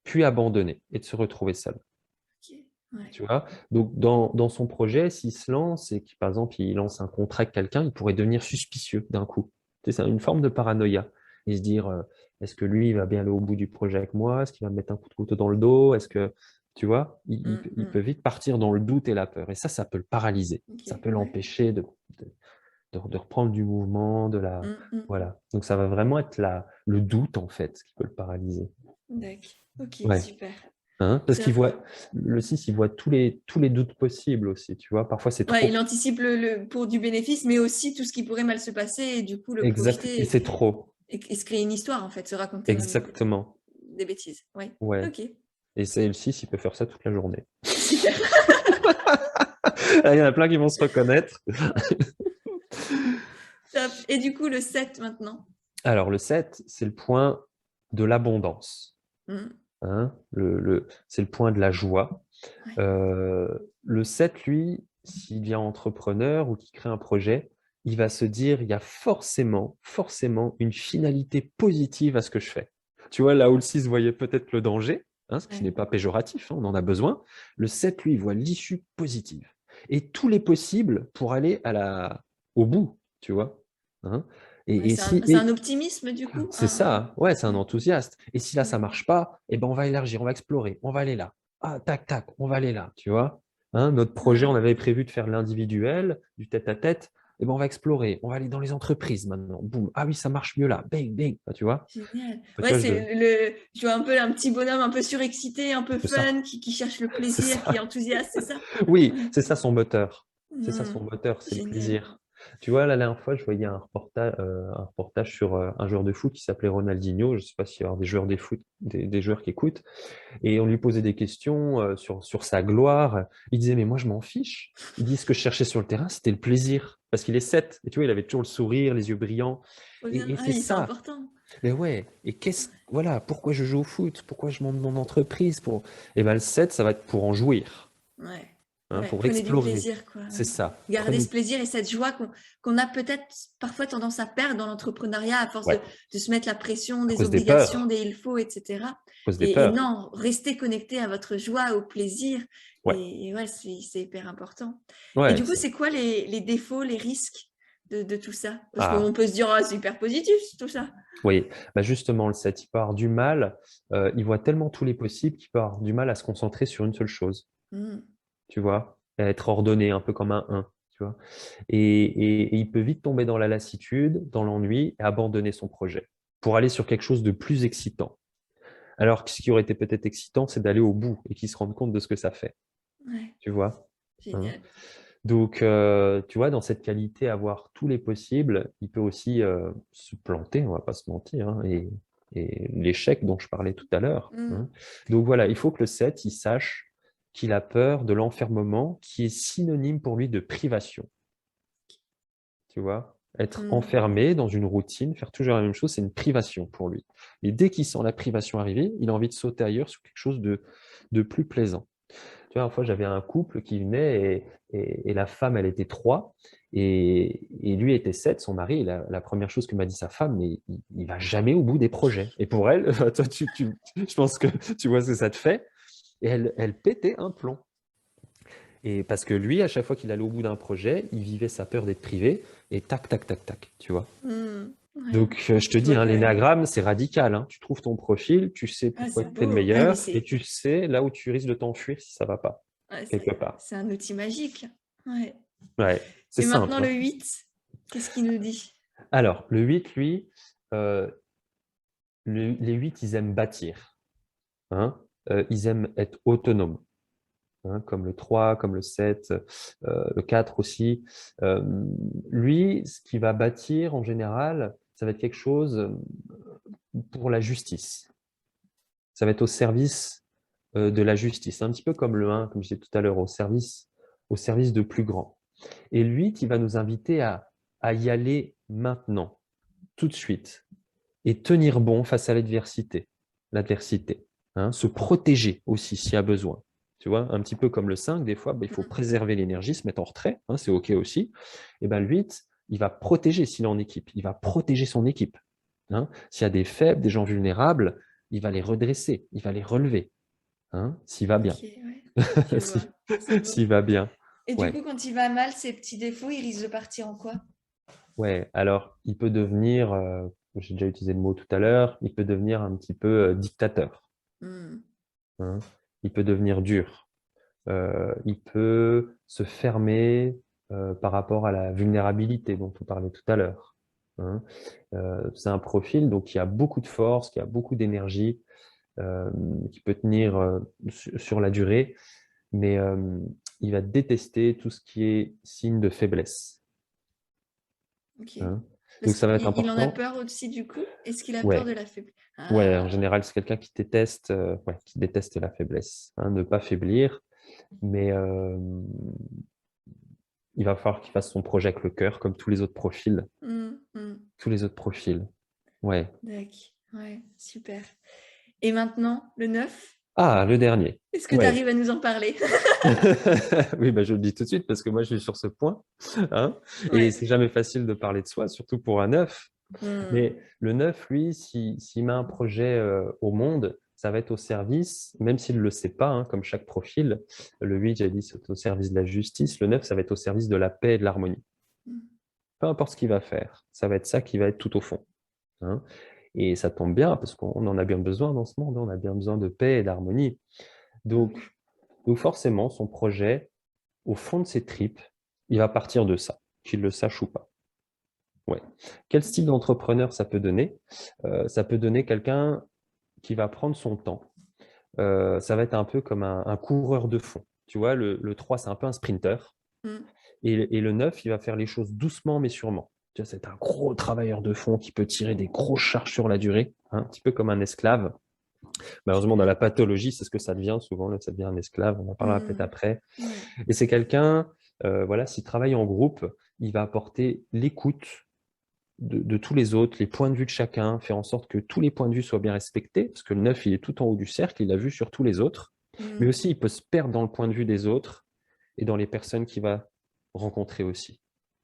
puis abandonné et de se retrouver seul. Ok, ouais. Tu vois? Donc, dans son projet, s'il se lance et que, par exemple, il lance un contrat avec quelqu'un, il pourrait devenir suspicieux d'un coup. Tu sais, c'est une forme de paranoïa. Et se dire, est-ce que lui, il va bien aller au bout du projet avec moi? Est-ce qu'il va me mettre un coup de couteau dans le dos? Est-ce que, tu vois, il peut Mm. vite partir dans le doute et la peur. Et ça peut le paralyser. Ok, Ça peut ouais. l'empêcher de reprendre du mouvement, Mm. voilà. Donc, ça va vraiment être le doute, en fait, qui peut le paralyser. D'accord. Ok, Ouais. super. Hein, parce Top. le 6, il voit tous les doutes possibles aussi, tu vois. Parfois, c'est Ouais, il trop. anticipe pour du bénéfice, mais aussi tout ce qui pourrait mal se passer et du coup le Exact. Et projeter c'est trop. et se créer une histoire en fait, se raconter même Exactement. des bêtises. Ouais. Ouais. Ok. Et c'est le 6, il peut faire ça toute la journée. Super. Ah, il y en a plein qui vont se reconnaître. Top. Et du coup le 7 maintenant. Alors, le 7, c'est le point de l'abondance. Mm. Hein. C'est le point de la joie. Ouais. Le 7, lui, s'il devient entrepreneur ou qu'il crée un projet, il va se dire, il y a forcément, forcément une finalité positive à ce que je fais. Tu vois, là où le 6 voyait peut-être le danger, hein, ce qui Ouais. n'est pas péjoratif, hein, on en a besoin, le 7, lui, il voit l'issue positive. Et tous les possibles pour aller au bout, tu vois. Hein. Ouais, Et si, c'est un optimisme du coup. c'est ça, ouais, c'est un Ouais. enthousiaste. Et si là, ça Mm. marche pas, eh ben, on va élargir, on va explorer, on va aller là. Ah, tac, tac, on va aller là, tu vois. Hein, notre projet, on Ouais. avait prévu de faire l'individuel, du tête-à-tête. Eh ben, on va explorer, on va aller dans les entreprises maintenant. Boum. Ah oui, ça marche mieux là. Bang, bang. Ah, tu vois. Génial. Tu Ouais, vois, je vois un peu un petit bonhomme un peu surexcité, un peu c'est ça. fun, qui cherche le C'est plaisir, qui est ça. enthousiaste, c'est ça? Oui, Ouais. c'est ça son moteur. C'est ça son Mm. moteur, c'est le Génial. plaisir. Tu vois, la dernière fois, je voyais un reportage sur un joueur de foot qui s'appelait Ronaldinho. Je ne sais pas s'il y a des joueurs des joueurs qui écoutent. Et on lui posait des questions sur sa gloire. Il disait, mais moi, je m'en fiche. Il dit, ce que je cherchais sur le terrain, c'était le plaisir. Parce qu'il est 7. Et tu vois, il avait toujours le sourire, les yeux brillants. Trop bien. Et Ah c'est oui, c'est ça. important. Mais ouais. Et voilà, pourquoi je joue au foot? Pourquoi je monte mon entreprise? Et ben, le 7, ça va être pour en jouir, Ouais. hein, Ouais. pour Prenez du explorer. plaisir, quoi. C'est Ouais. ça. Gardez ce Prenez. plaisir et cette joie qu'on a peut-être parfois tendance à perdre dans l'entrepreneuriat à force Ouais. de se mettre la pression, À des cause des obligations, peurs. des il faut, etc. À cause des Et peurs. non, restez connecté à votre joie, au plaisir. Ouais. Et ouais, c'est hyper important. Et Ouais. du coup, c'est quoi les défauts, les risques de tout ça? Parce Ah, qu'on peut se dire, ah, c'est hyper positif tout ça. oui, bah justement, le 7, il peut avoir du mal, il voit tellement tous les possibles qu'il peut avoir du mal à se concentrer sur une seule chose, Hmm. tu vois, à être ordonné, un peu comme un 1, tu vois. Et il peut vite tomber dans la lassitude, dans l'ennui et abandonner son projet pour aller sur quelque chose de plus excitant. Alors que ce qui aurait été peut-être excitant, c'est d'aller au bout et qu'il se rende compte de ce que ça fait, Ouais, tu vois. Hein. génial. Donc, tu vois, dans cette qualité, avoir tous les possibles, il peut aussi se planter, on va pas se mentir, hein, et l'échec dont je parlais tout à l'heure. Hmm. Hein. Donc voilà, il faut que le 7, il sache qu'il a peur de l'enfermement, qui est synonyme pour lui de privation. Tu vois, être Hmm. enfermé dans une routine, faire toujours la même chose, c'est une privation pour lui. Et dès qu'il sent la privation arriver, il a envie de sauter ailleurs sur quelque chose de plus plaisant. Tu vois, une fois, j'avais un couple qui venait et la femme, elle était 3 et lui était 7, son mari. La première chose que m'a dit sa femme, mais il va jamais au bout des projets. Et pour elle, toi, je pense que tu vois ce que ça te fait. Et elle pétait un plomb. Et parce que lui, à chaque fois qu'il allait au bout d'un projet, il vivait sa peur d'être privé et tac, tac, tac, tac, tu vois. Hmm. Ouais. Donc, je te Je dis, vois hein, carrément. l'énéagramme, c'est radical. Hein. Tu trouves ton profil, tu sais Ah, pourquoi c'est tu es le beau. Ah, mais meilleur et tu sais là où tu risques de t'enfuir si ça va pas, ouais, quelque part. c'est un outil magique. Ouais. Ouais, c'est Et maintenant, simple. le Hein. 8, qu'est-ce qu'il nous dit? Alors, le 8, lui, euh, les 8, ils aiment bâtir. Hein. Ils aiment être autonomes. Hein, comme le 3, comme le 7, le 4 aussi. Euh, Lui, ce qu'il va bâtir en général, ça va être quelque chose pour la justice. Ça va être au service de la justice, un petit peu comme le 1, comme je disais tout à l'heure, au service de plus grand. Et le 8, il va nous inviter à y aller maintenant, tout de suite, et tenir bon face à l'adversité, hein, se protéger aussi s'il y a besoin. Tu vois, un petit peu comme le 5, des fois, il faut préserver l'énergie, se mettre en retrait, hein, c'est OK aussi. Et ben, le 8, il va protéger s'il est en équipe, il va protéger son équipe. Hein. S'il y a des faibles, des gens vulnérables, il va les redresser, il va les relever, hein, s'il va Ok, bien. ouais. Je vois. C'est beau. S'il va bien. Et du Ouais. coup, quand il va mal, ses petits défauts, ils risquent de partir en quoi? Ouais. Alors, il peut devenir, j'ai déjà utilisé le mot tout à l'heure, il peut devenir un petit peu dictateur. Hmm. Hein. Il peut devenir dur. Il peut se fermer par rapport à la vulnérabilité dont on parlait tout à l'heure. Hein. C'est un profil donc qui a beaucoup de force, qui a beaucoup d'énergie, euh, qui peut tenir sur la durée, mais il va détester tout ce qui est signe de faiblesse. Ok. Hein. Parce Donc ça va être qu'il en a important. peur aussi, du coup? Est-ce qu'il a peur de Ouais, la faiblesse? ouais. En Ah, général, c'est quelqu'un qui déteste la faiblesse. Hein, ne pas faiblir, mais il va falloir qu'il fasse son projet avec le cœur, comme tous les autres profils. hmm, hmm. Tous les autres profils. Ouais. D'accord. Ouais, super. Et maintenant, le 9. Ah, le dernier. Est-ce que tu Ouais. arrives à nous en parler? Oui, bah, je le dis tout de suite parce que moi, je suis sur ce point. Hein, et Ouais. c'est jamais facile de parler de soi, surtout pour un 9. Hmm. Mais le 9, lui, s'il met un projet au monde, ça va être au service, même s'il ne le sait pas, hein, comme chaque profil. Le 8, j'ai dit, c'est au service de la justice. Le 9, ça va être au service de la paix et de l'harmonie. Peu importe ce qu'il va faire, ça va être ça qui va être tout au fond. Hein. Et ça tombe bien parce qu'on en a bien besoin dans ce monde. On a bien besoin de paix et d'harmonie. Ah Donc, oui. donc forcément, son projet, au fond de ses tripes, il va partir de ça, qu'il le sache ou pas. Ouais. Quel style Ok. d'entrepreneur ça peut donner? Ça peut donner quelqu'un qui va prendre son temps. Ça va être un peu comme un coureur de fond. Tu vois, le 3, c'est un peu un sprinter. Hmm. Et le 9, il va faire les choses doucement mais sûrement. Tu vois, c'est un gros travailleur de fond qui peut tirer des grosses charges sur la durée, hein, un petit peu comme un esclave. Malheureusement, dans la pathologie, c'est ce que ça devient souvent. Là, ça devient un esclave. On en parlera peut-être Hmm. après. Ouais. Et c'est quelqu'un, voilà, s'il travaille en groupe, il va apporter l'écoute de tous les autres, les points de vue de chacun, faire en sorte que tous les points de vue soient bien respectés, parce que le 9, il est tout en haut du cercle, il a vu sur tous les autres, mais Hmm. aussi il peut se perdre dans le point de vue des autres et dans les personnes qu'il va rencontrer aussi.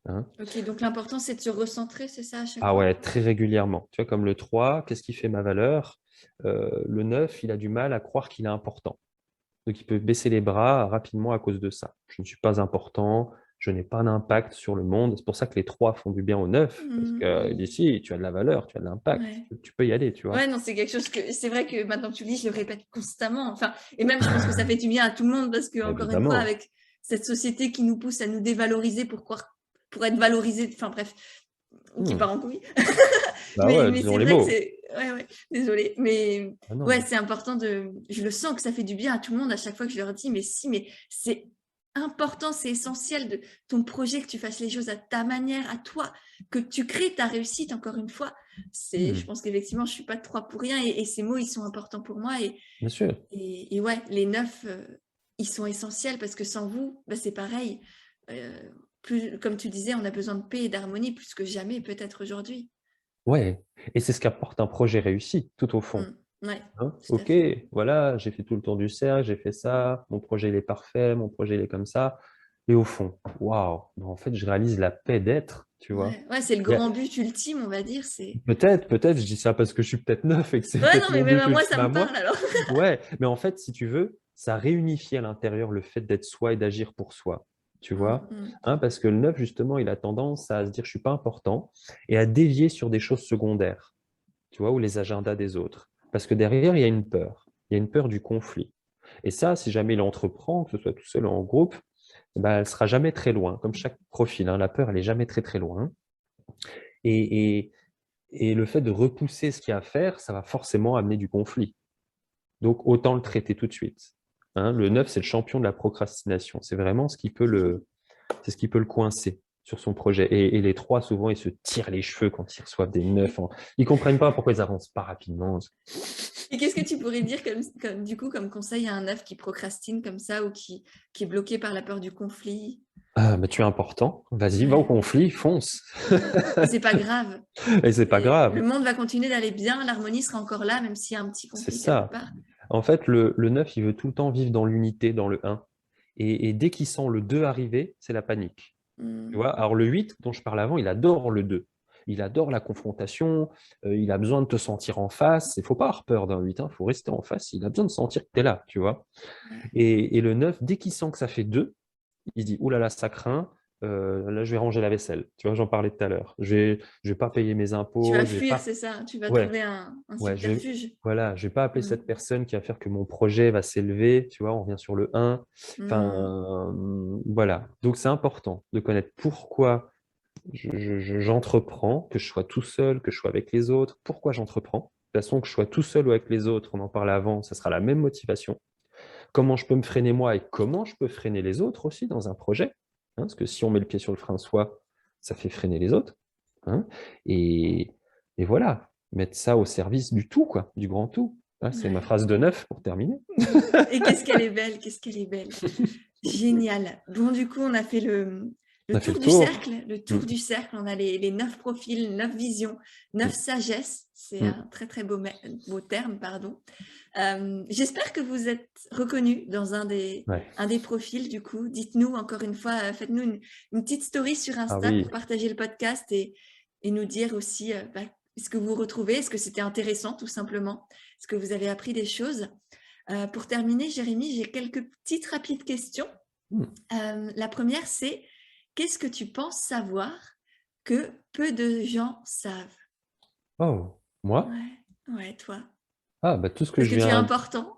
Hein. Ok, donc l'important, c'est de se recentrer, c'est ça à chaque Ah fois? ouais, très régulièrement. Tu vois, comme le 3, qu'est-ce qui fait ma valeur? Le 9, il a du mal à croire qu'il est important. Donc il peut baisser les bras rapidement à cause de ça. Je ne suis pas important, je n'ai pas d'impact sur le monde. C'est pour ça que les 3 font du bien au 9, parce que Mhm. d'ici, tu as de la valeur, tu as de l'impact, Ouais. tu peux y aller, tu Ouais, vois. non, c'est quelque chose que c'est vrai que maintenant que tu le dis, je le répète constamment. Enfin, et même je pense que ça fait du bien à tout le monde parce que encore une fois, Évidemment. avec cette société qui nous pousse à nous dévaloriser pour être valorisé, enfin bref, qui Hmm. part en couille. Bah ouais, Mais disons c'est les vrai que mots. c'est ouais, désolée, mais Ah ouais, non. c'est important je le sens que ça fait du bien à tout le monde à chaque fois que je leur dis mais si, mais c'est important, c'est essentiel de ton projet que tu fasses les choses à ta manière, à toi, que tu crées ta réussite encore une fois. Je Hmm. pense qu'effectivement, je suis pas de 3 pour rien et ces mots, ils sont importants pour moi Bien sûr. et ouais, les 9 ils sont essentiels parce que sans vous, bah, c'est pareil. Plus comme tu disais, on a besoin de paix et d'harmonie plus que jamais peut-être aujourd'hui. Ouais, et c'est ce qu'apporte un projet réussi, tout au fond. Mmh. Ouais, Hein? tout à OK, fait. voilà, j'ai fait tout le tour du cercle, j'ai fait ça, mon projet il est parfait, mon projet il est comme ça. Et au fond, waouh, bah, en fait, je réalise la paix d'être, tu vois. Ouais, ouais, c'est le Il y a- grand but ultime, on va dire, c'est peut-être, je dis ça parce que je suis peut-être neuf et que c'est ouais, non, peut-être mais mon même but à moi, ça ultime à me parle moi. alors. Ouais, mais en fait, si tu veux, ça réunifie à l'intérieur le fait d'être soi et d'agir pour soi, tu Mmh vois. mh. Hein, parce que le neuf, justement, il a tendance à se dire je suis pas important et à dévier sur des choses secondaires, tu vois, ou les agendas des autres. Parce que derrière, il y a une peur. Il y a une peur du conflit. Et ça, si jamais il entreprend, que ce soit tout seul ou en groupe, eh ben, elle ne sera jamais très loin, comme chaque profil. Hein, la peur, elle n'est jamais très très loin. Et, et, et le fait de repousser ce qu'il y a à faire, ça va forcément amener du conflit. Donc, autant le traiter tout de suite. Hein, le 9, c'est le champion de la procrastination. C'est vraiment c'est ce qui peut le coincer sur son projet. Et les 3, souvent, ils se tirent les cheveux quand ils reçoivent des 9. Ils comprennent pas pourquoi ils avancent pas rapidement. Et qu'est-ce que tu pourrais dire du coup, comme conseil à un œuf qui procrastine comme ça ou qui est bloqué par la peur du conflit? Ah, bah, tu es important. Vas-y, va au Ouais, conflit, fonce. ouais. Et c'est pas grave. Et c'est pas Le grave. monde va continuer d'aller bien, l'harmonie sera encore là, même s'il y a un petit C'est conflit quelque ça. part. En fait, le 9, il veut tout le temps vivre dans l'unité, dans le un. Et dès qu'il sent le 2 arriver, c'est la panique. Tu Mmh. vois? Alors le 8, dont je parlais avant, il adore le 2. Il adore la confrontation, il a besoin de te sentir en face. Il faut pas avoir peur d'un 8, il faut rester en face. Il a besoin de sentir que tu es là, tu vois? Ouais. Et le 9, dès qu'il sent que ça fait 2, il se dit: «Ouh là là, ça craint, là, je vais ranger la vaisselle». Tu vois? J'en parlais tout à l'heure. Je vais pas payer mes Tu impôts, vas je vais fuir, pas c'est ça? Tu vas ouais, trouver un ouais, subterfuge? je vais pas appeler Mmh. cette personne qui va faire que mon projet va s'élever, tu vois? On revient sur le un. Mmh. Enfin, voilà. Donc c'est important de connaître pourquoi j'entreprends, que je sois tout seul, que je sois avec les autres. Pourquoi j'entreprends? De toute façon, que je sois tout seul ou avec les autres, on en parlait avant, ça sera la même motivation. Comment je peux me freiner moi et comment je peux freiner les autres aussi dans un projet, hein, parce que si on met le pied sur le frein soi, ça fait freiner les autres, hein, et et voilà, mettre ça au service du tout quoi, du grand tout. Hein, c'est ma Ouais. phrase de neuf pour terminer. Et qu'est-ce qu'elle est belle, qu'est-ce qu'elle est belle. Génial. Bon, du coup, on a fait On le a fait tour le du tour. cercle. Le Mmh, tour du cercle, on a les 9 profils, 9 visions, 9 mmh, sagesses. C'est mmh. un très, très beau terme, pardon. J'espère que vous êtes reconnus dans Ouais. un des profils, du coup. Dites-nous encore une fois, faites-nous une petite story sur Ah Insta oui. pour partager le podcast et nous dire aussi bah, ce que vous retrouvez, est-ce que c'était intéressant tout simplement, est-ce que vous avez appris des choses. Pour terminer, Jérémy, j'ai quelques petites rapides questions. Mmh. La première, c'est qu'est-ce que tu penses savoir que peu de gens savent? Oh, moi? Ouais, ouais, toi. Ah bah, tout ce que Parce je que tu es viin important.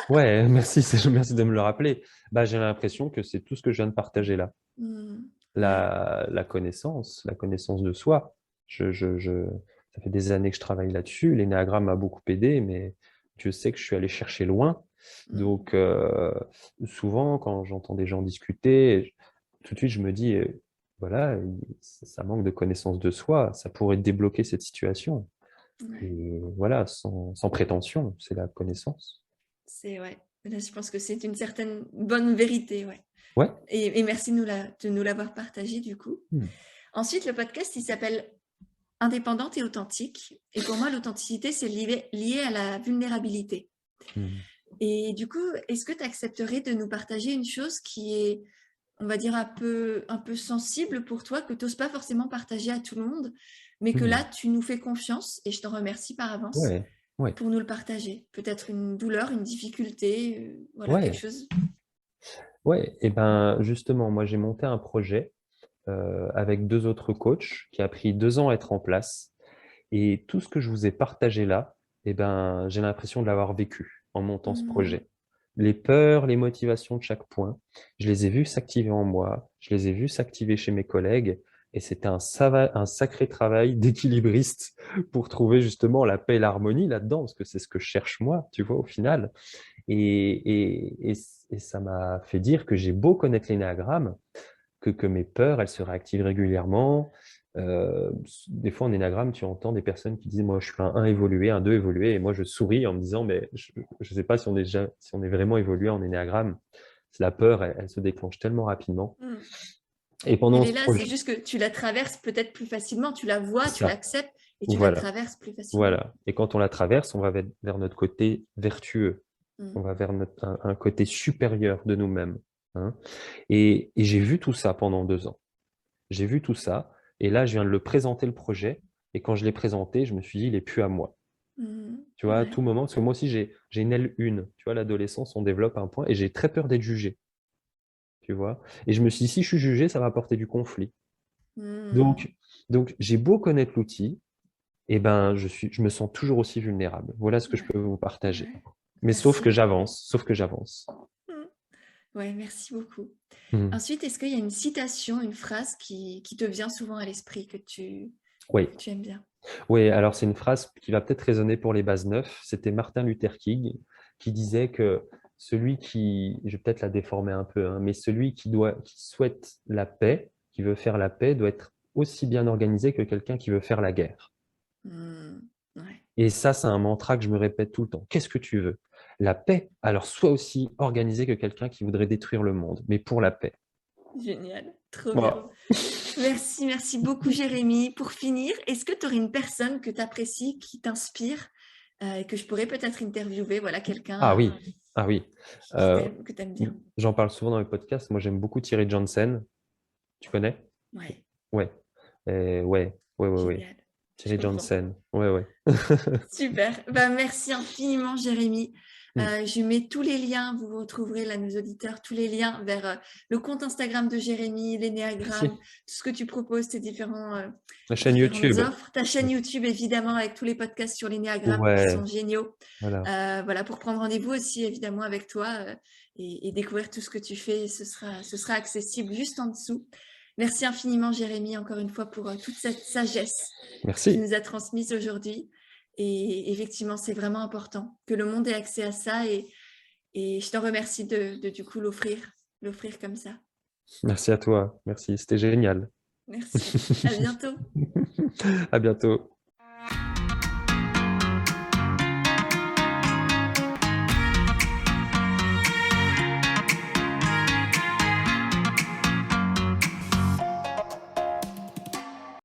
ouais, merci de me le rappeler. Bah, j'ai l'impression que c'est tout ce que je viens de partager là. Mmh. Ouais. La connaissance de soi. Je ça fait des années que je travaille là-dessus. L'énéagramme m'a beaucoup aidé, mais Dieu sait que je suis allé chercher loin. Mmh. Donc, souvent, quand j'entends des gens discuter, tout de suite, je me dis, voilà, ça manque de connaissance de soi. Ça pourrait débloquer cette situation. Ouais. Et voilà, sans prétention, c'est la connaissance. C'est ouais. Là, je pense que c'est une certaine bonne vérité, ouais. Ouais. Et merci de nous l'avoir partagé du coup. Mmh. Ensuite, le podcast, il s'appelle Indépendante et authentique. Et pour moi, l'authenticité, c'est lié à la vulnérabilité. Mmh. Et du coup, est-ce que tu accepterais de nous partager une chose qui est, on va dire, un peu sensible pour toi, que tu n'oses pas forcément partager à tout le monde, mais que Mmh. là, tu nous fais confiance et je t'en remercie par avance Ouais, ouais, pour nous le partager. Peut-être une douleur, une difficulté, voilà, quelque ouais. chose. Ouais, et ben justement, moi j'ai monté un projet avec deux autres coachs qui a pris 2 ans à être en place. Et tout ce que je vous ai partagé là, eh ben, j'ai l'impression de l'avoir vécu en montant ce Mhm. projet. Les peurs, les motivations de chaque point, je les ai vus s'activer en moi, je les ai vus s'activer chez mes collègues, et c'était un sacré travail d'équilibriste pour trouver justement la paix et l'harmonie là-dedans, parce que c'est ce que je cherche moi, tu vois, au final. Et ça m'a fait dire que j'ai beau connaître l'énéagramme, que mes peurs, elles se réactivent régulièrement. Des fois, en énagramme, tu entends des personnes qui disent, moi, je suis un 1 évolué, un 2 évolué, et moi, je souris en me disant, mais je ne sais pas si on est vraiment évolué en énagramme. La peur, elle se déclenche tellement rapidement. Mhm. Et pendant Elle ce est là, c'est projet, juste que tu la traverses peut-être plus facilement, tu la vois, tu ça, l'acceptes et tu la voilà, traverses plus facilement. voilà. Et quand on la traverse, on va vers notre côté vertueux. On Mhm. va vers un côté supérieur de nous-mêmes, hein. Et j'ai vu tout ça pendant 2 ans. J'ai vu tout ça, et là, je viens de le présenter le projet, et quand je l'ai présenté, je me suis dit, il est plus à moi. Mhm. Tu vois, à Ouais. tout moment, parce que moi aussi, j'ai une L1, tu vois, l'adolescence, on développe un point, et j'ai très peur d'être jugé, tu vois. Et je me suis dit, si je suis jugé, ça va apporter du conflit. Mhm. Donc, j'ai beau connaître l'outil, et ben, je me sens toujours aussi vulnérable. Voilà ce que je Ouais. peux vous partager. Ouais. Mais Merci beaucoup. sauf que j'avance. Mhm. Ouais, merci beaucoup. Hmm. Ensuite, est-ce qu'il y a une citation, une phrase qui te vient souvent à l'esprit Oui. que tu aimes bien? Oui, alors c'est une phrase qui va peut-être résonner pour les bases neufs. C'était Martin Luther King qui disait que celui qui, je vais peut-être la déformer un peu, hein, mais celui qui souhaite la paix, qui veut faire la paix, doit être aussi bien organisé que quelqu'un qui veut faire la guerre. Mhm. Ouais, Et ça, c'est un mantra que je me répète tout le temps. Qu'est-ce que tu veux? La paix, alors sois aussi organisé que quelqu'un qui voudrait détruire le monde, mais pour la paix. génial, trop bien. Voilà. Merci, merci beaucoup Jérémy. Pour finir, est-ce que tu aurais une personne que tu apprécies, qui t'inspire, et que je pourrais peut-être interviewer, voilà, Ah quelqu'un oui, ah oui. Euh, que tu aimes bien? J'en parle souvent dans mes podcasts. Moi, j'aime beaucoup Thierry Johnson. Tu connais? Ouais, Ouais. Ouais. génial, je Thierry comprends. Johnson. Ouais, ouais. Super. Bah, merci infiniment, Jérémy. Hmm. Je mets tous les liens, vous retrouverez là, nos auditeurs, tous les liens vers le compte Instagram de Jérémy, l'énéagramme, Merci. tout ce que tu proposes, La tes chaîne différentes YouTube. offres, ta chaîne YouTube évidemment avec tous les podcasts sur l'énéagramme qui Ouais, sont géniaux. voilà. Voilà, pour prendre rendez-vous aussi évidemment avec toi et découvrir tout ce que tu fais, ce sera accessible juste en dessous. Merci infiniment, Jérémy, encore une fois pour toute cette sagesse que tu Merci. nous as transmise aujourd'hui. Et effectivement, c'est vraiment important que le monde ait accès à ça et je t'en remercie de du coup l'offrir comme ça. Merci à toi. Merci. C'était génial. Merci. À bientôt. À bientôt.